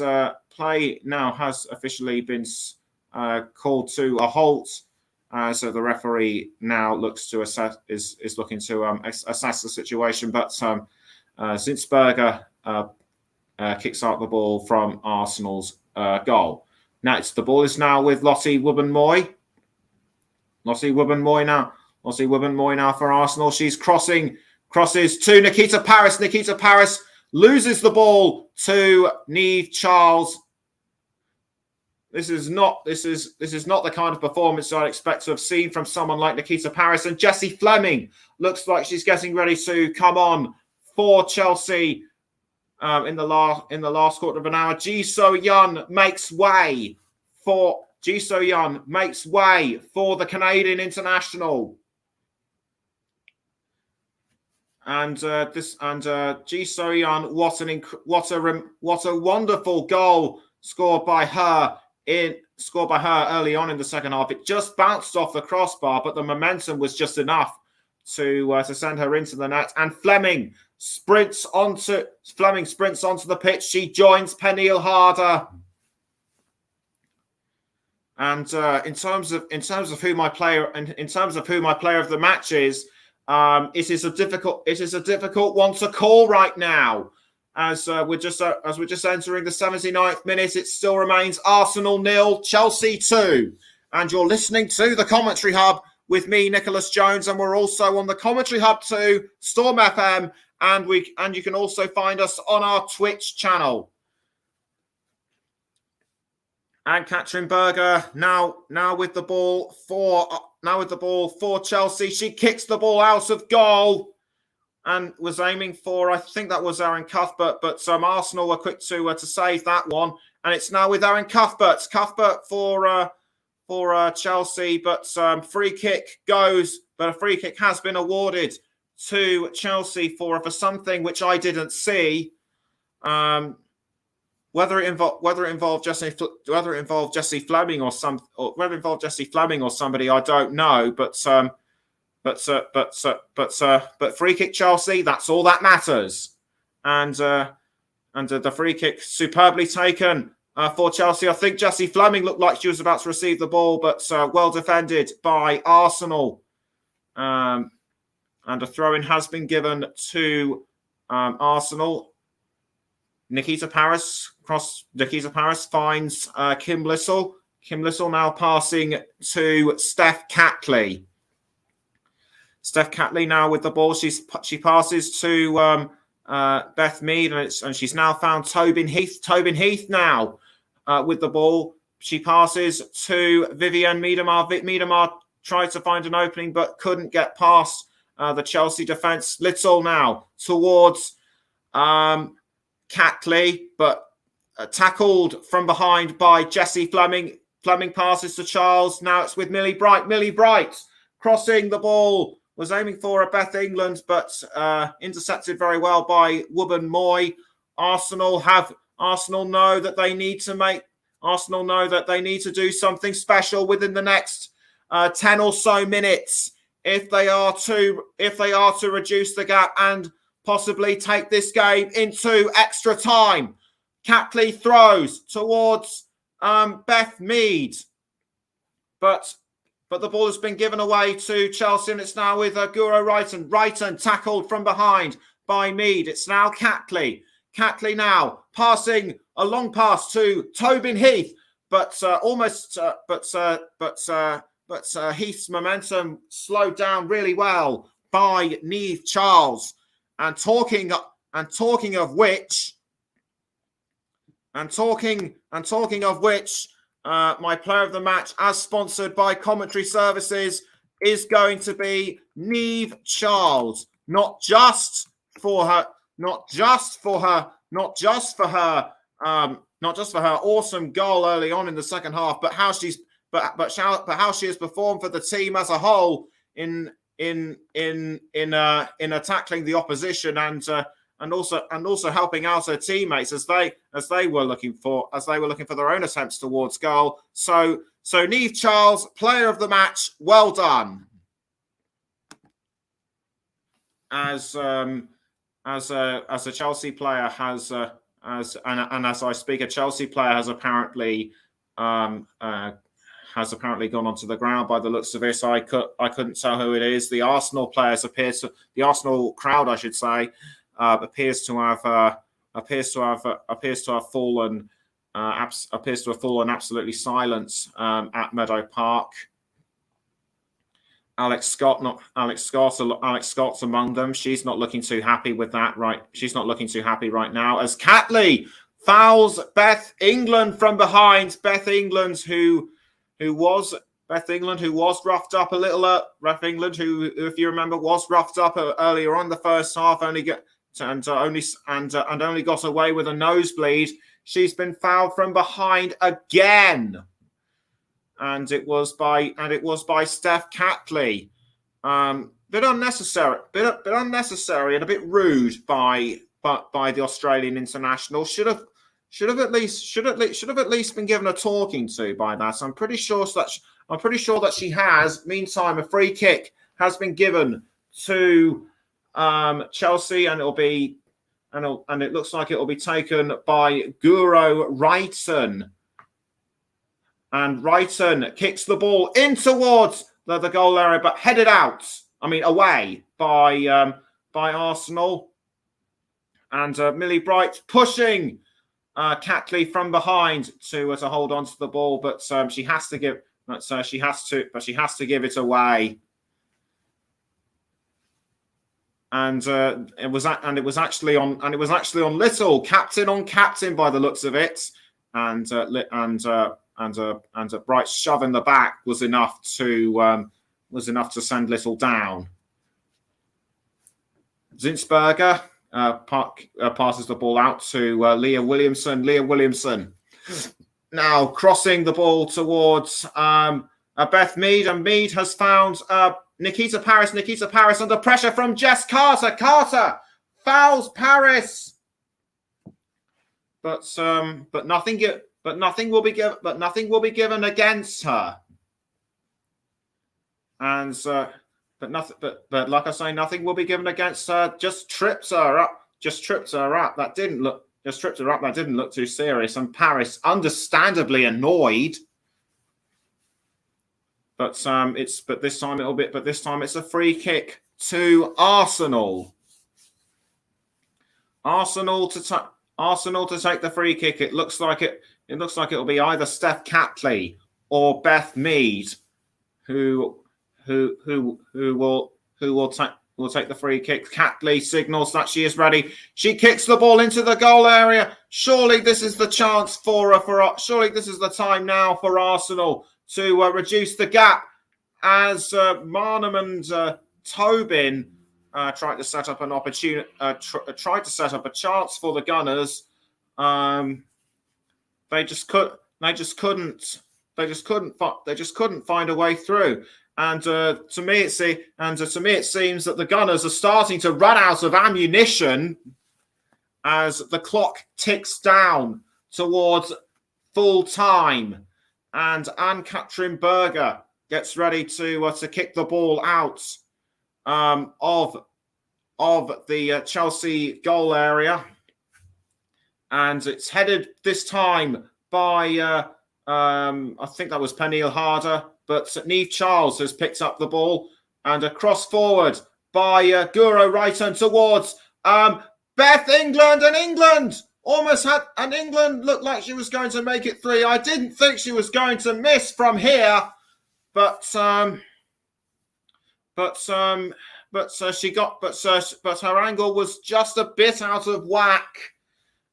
play now has officially been called to a halt. So the referee now looks to assess is looking to assess the situation. But since Berger kicks out the ball from Arsenal's goal, next the ball is now with Lottie Wubben-Moy. Lottie Wubben-Moy now for Arsenal. She's crosses to Nikita Paris. Nikita Paris loses the ball to Niamh Charles. This is not the kind of performance I'd expect to have seen from someone like Nikita Paris. And Jessie Fleming looks like she's getting ready to come on for Chelsea in the last quarter of an hour. Ji So-yun makes way for the Canadian international. And Ji So-yun, what a wonderful goal scored by her early on in the second half. It just bounced off the crossbar, but the momentum was just enough to send her into the net. And Fleming sprints onto the pitch. She joins Pernille Harder. And in terms of who my player of the match is, it is a difficult one to call right now. As we're just entering the 79th minute, it still remains Arsenal 0, Chelsea 2. And you're listening to the Commentary Hub with me, Nicholas Jones, and we're also on the Commentary Hub 2, Storm FM, and you can also find us on our Twitch channel. And Anne-Catherine Berger now with the ball for Chelsea. She kicks the ball out of goal and was aiming for, I think that was Aaron Cuthbert, but Arsenal were quick to save that one. And it's now with Aaron Cuthbert. Cuthbert for Chelsea, but free kick goes, but a free kick has been awarded to Chelsea for something which I didn't see. Whether it involved Jessie Fleming or somebody, I don't know. But free kick Chelsea, that's all that matters. And the free kick superbly taken for Chelsea. I think Jessie Fleming looked like she was about to receive the ball, but well defended by Arsenal. And a throw-in has been given to Arsenal. Nikita Paris finds Kim Little. Kim Little now passing to Steph Catley. Steph Catley now with the ball. She passes to Beth Mead, and she's now found Tobin Heath. Tobin Heath now with the ball. She passes to Vivianne Miedemar. Miedemar tried to find an opening but couldn't get past the Chelsea defence. Little now towards Catley, but tackled from behind by Jessie Fleming. Fleming passes to Charles. Now it's with Millie Bright. Millie Bright crossing the ball. Was aiming for a Beth England, but intercepted very well by Wubben-Moy. Arsenal know that they need to do something special within the next 10 or so minutes if they are to reduce the gap and possibly take this game into extra time. Catley throws towards Beth Mead, but the ball has been given away to Chelsea, and it's now with Guro Reiten. Reiten tackled from behind by Mead. It's now Catley. Catley now passing a long pass to Tobin Heath, but Heath's momentum slowed down really well by Niamh Charles. And talking of which, my player of the match, as sponsored by Commentary Services, is going to be Niamh Charles. Not just for her not just for her awesome goal early on in the second half, but how she's how she has performed for the team as a whole in tackling the opposition and also helping out her teammates as they were looking for their own attempts towards goal. So Niamh Charles, player of the match, well done. As a Chelsea player as I speak, a Chelsea player has apparently gone onto the ground by the looks of it. I couldn't tell who it is. The Arsenal players the Arsenal crowd, I should say, appears to have fallen absolutely silent at Meadow Park. Alex Scott's among them. She's not looking too happy with that, right? She's not looking too happy right now as Catley fouls Beth England from behind. Beth England, who was roughed up a little. Beth England, who, if you remember, was roughed up earlier on the first half, only got away with a nosebleed. She's been fouled from behind again. And it was by Steph Catley. Bit unnecessary and a bit rude by the Australian international. Should have at least been given a talking to by that. I'm pretty sure that she has. Meantime, a free kick has been given to Chelsea, and it looks like it will be taken by Guro Reiten. And Reiten kicks the ball in towards the goal area, but headed away by Arsenal. And Millie Bright pushing Catley from behind to hold on to the ball, but she has to give it away. And it was actually on Little, captain on captain by the looks of it, and Bright shove in the back was enough to send Little down. Zinsberger passes the ball out to Leah Williamson. Leah Williamson now crossing the ball towards Beth Mead, and Mead has found Nikita Parris. Nikita Parris under pressure from Jess Carter. Carter fouls Parris, but nothing will be given against her. And but like I say, nothing will be given against her. Just tripped her up. That didn't look too serious. And Parris, understandably annoyed. But this time it's a free kick to Arsenal. Arsenal to take the free kick. It looks like it'll be either Steph Catley or Beth Mead who will take the free kick. Catley signals that she is ready. She kicks the ball into the goal area. Surely this is the chance surely this is the time now for Arsenal to reduce the gap as Marnham and Tobin tried to set up an opportunity. Tried to set up a chance for the Gunners. They just couldn't find a way through. And to me, it seems that the Gunners are starting to run out of ammunition as the clock ticks down towards full time. And Ann-Katrin Berger gets ready to kick the ball out of the Chelsea goal area, and it's headed this time by I think that was Pernille Harder, but Niamh Charles has picked up the ball, and a cross forward by Guro Reiten towards Beth England, and England looked like she was going to make it 3. I didn't think she was going to miss from here, but her angle was just a bit out of whack,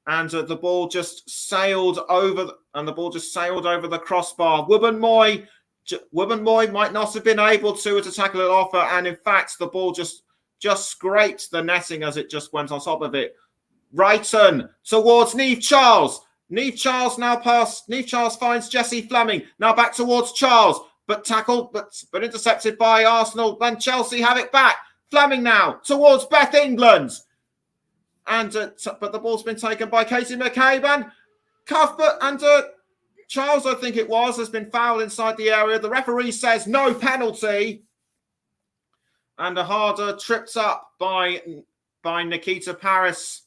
and the ball just sailed over the crossbar. Wubben-Moy might not have been able to tackle it off her, and in fact the ball just scraped the netting as it just went on top of it. Reiten towards Niamh Charles. Niamh Charles now past. Niamh Charles finds Jessie Fleming. Now back towards Charles, but tackled, but intercepted by Arsenal. Then Chelsea have it back. Fleming now towards Beth England. And but the ball's been taken by Katie McCabe, and Cuthbert and Charles, I think it was, has been fouled inside the area. The referee says no penalty. And a harder tripped up by Nikita Parris.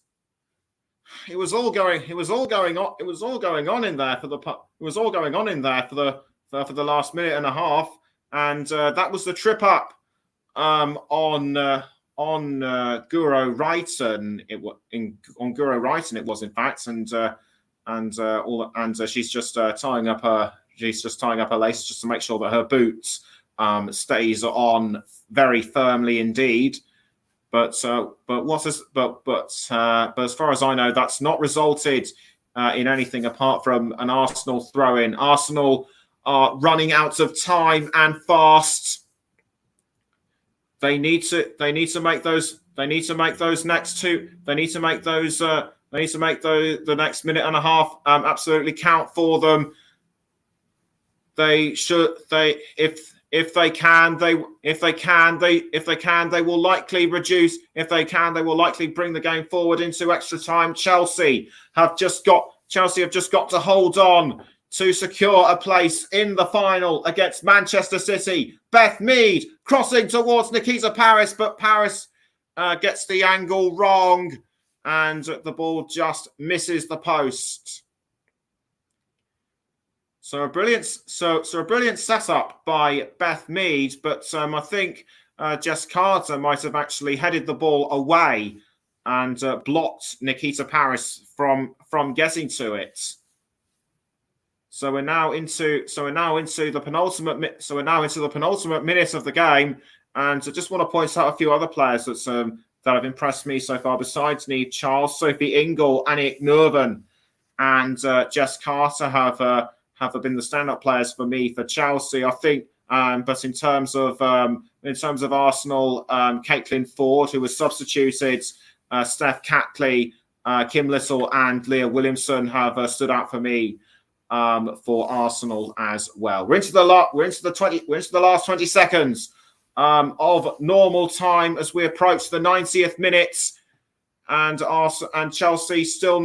It was all going on in there for the last minute and a half, and that was the trip up on Guro Wrighton. On Guro Wrighton it was, in fact, and she's just tying up her laces just to make sure that her boots stays on very firmly indeed. But as far as I know, that's not resulted in anything apart from an Arsenal throw-in. Arsenal are running out of time and fast. They need to make those next two. They need to make the next minute and a half absolutely count for them. If they can, they will likely reduce. If they can, they will likely bring the game forward into extra time. Chelsea have just got to hold on to secure a place in the final against Manchester City. Beth Mead crossing towards Nikita Parris, but Parris gets the angle wrong, and the ball just misses the post. So a brilliant setup by Beth Mead, but I think Jess Carter might have actually headed the ball away and blocked Nikita Parris from getting to it. So we're now into the penultimate minute of the game, and I just want to point out a few other players that have impressed me so far. Besides Niamh Charles, Sophie Ingle, Aniek Neuven, and Jess Carter have been the stand-up players for me for Chelsea, I think. But in terms of Arsenal, Caitlin Ford, who was substituted, Steph Catley, Kim Little, and Leah Williamson have stood out for me for Arsenal as well. We're into the last 20 seconds of normal time as we approach the 90th minute, and Chelsea still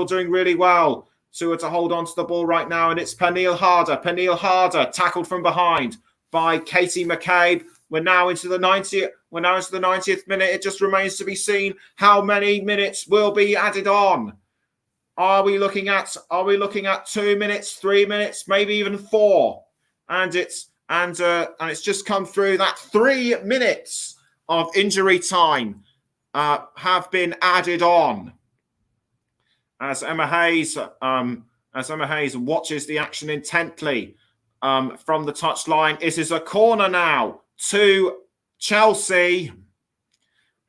doing really well to hold on to the ball right now, and it's Pernille Harder tackled from behind by Katie McCabe. We're now into the 90th minute. It just remains to be seen how many minutes will be added on. Are we looking at 2 minutes, 3 minutes, maybe even 4? And it's just come through that 3 minutes of injury time have been added on. As Emma Hayes watches the action intently from the touchline. It is a corner now to Chelsea,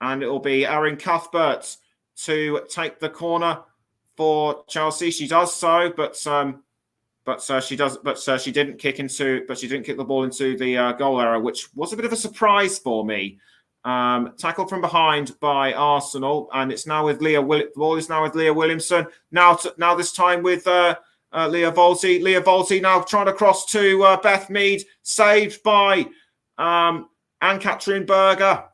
and it will be Erin Cuthbert to take the corner for Chelsea. She does so, but she didn't kick the ball into the goal area, which was a bit of a surprise for me. Tackled from behind by Arsenal, and it's now with Leah. The ball is now with Leah Williamson. Now this time with Leah Volti. Leah Volti now trying to cross to Beth Mead, saved by Ann-Katrin Berger.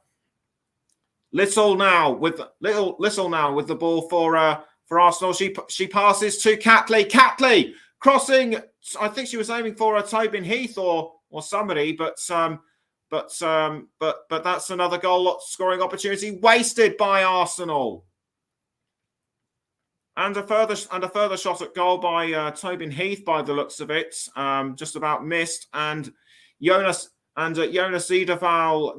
Little now with the ball for Arsenal. She passes to Catley. Catley crossing. I think she was aiming for Tobin Heath or somebody, but that's another goal scoring opportunity wasted by Arsenal. And a further shot at goal by Tobin Heath, by the looks of it, just about missed. And Jonas Ederval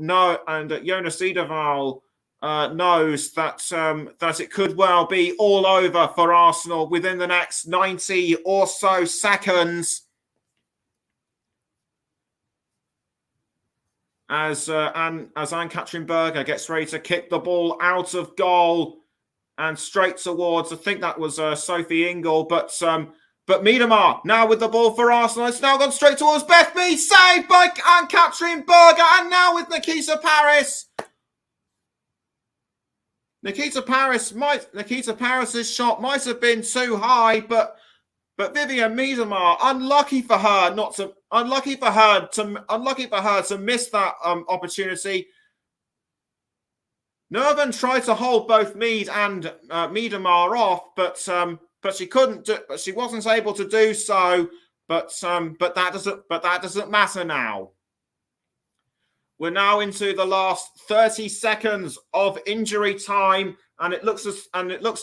knows that it could well be all over for Arsenal within the next 90 or so seconds. As Ann-Katrin Berger gets ready to kick the ball out of goal and straight towards, I think that was Sophie Ingle, but Miedema now with the ball for Arsenal. It's now gone straight towards Beth Mead, saved by Ann-Katrin Berger, and now with Nikita Parris. Nikita Parris's shot might have been too high, but Vivianne Miedema, unlucky for her to miss that opportunity. Nerven tried to hold both Mead and Miedema off, but she couldn't. But she wasn't able to do so. But that doesn't matter now. We're now into the last 30 seconds of injury time, and it looks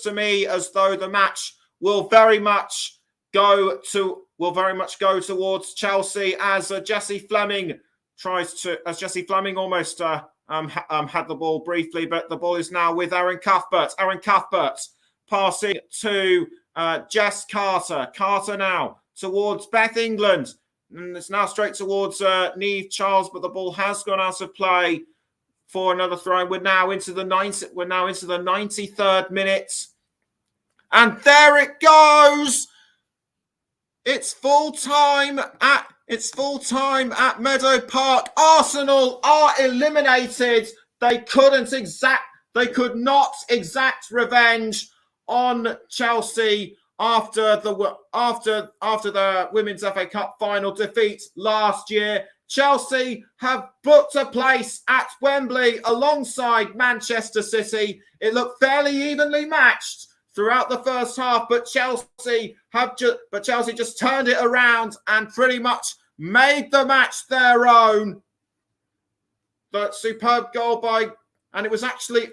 to me as though the match will very much go towards Chelsea as Jessie Fleming almost had the ball briefly, but the ball is now with Erin Cuthbert. Erin Cuthbert passing to Jess Carter. Carter now towards Beth England. And it's now straight towards Niamh Charles, but the ball has gone out of play for another throw. We're now into the 93rd minute. And there it goes. It's full time at Meadow Park. Arsenal are eliminated. They could not exact revenge on Chelsea after the Women's FA Cup final defeat last year. Chelsea have booked a place at Wembley alongside Manchester City. It looked fairly evenly matched throughout the first half, but Chelsea just turned it around and pretty much made the match their own. The superb goal and I've actually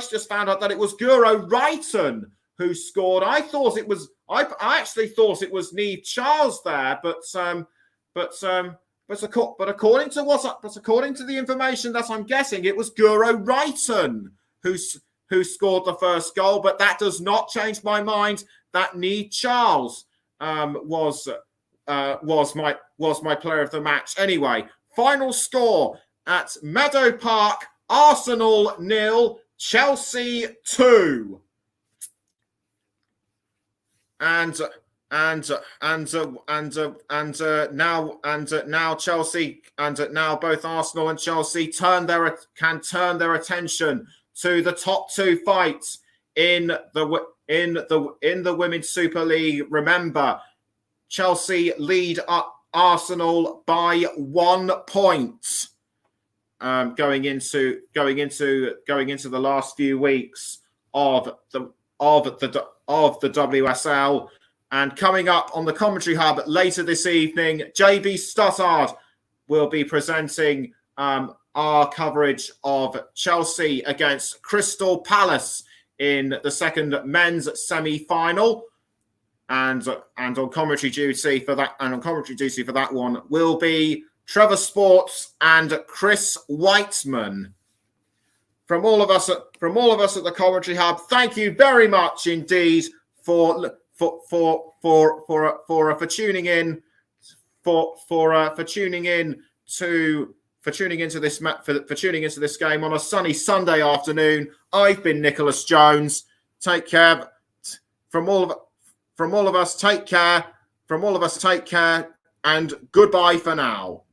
just found out that it was Guro Reiten who scored. I actually thought it was Niamh Charles there, but according to the information that I'm getting, it was Guro Reiten who scored the first goal. But that does not change my mind that Niamh Charles was my player of the match. Anyway, final score at Meadow Park: Arsenal 0, Chelsea 2. Now Chelsea and now both Arsenal and Chelsea can turn their attention to the top two fights in the Women's Super League. Remember, Chelsea lead Arsenal by 1 point going into the last few weeks of the WSL. And coming up on the Commentary Hub later this evening, JB Stothard will be presenting our coverage of Chelsea against Crystal Palace in the second men's semi-final. And on commentary duty for that one will be Trevor Sports and Chris Weitzman. From all of us at the Commentary Hub, thank you very much indeed for tuning in into this game on a sunny Sunday afternoon. I've been Nicholas Jones. Take care. From all of us, take care. And goodbye for now.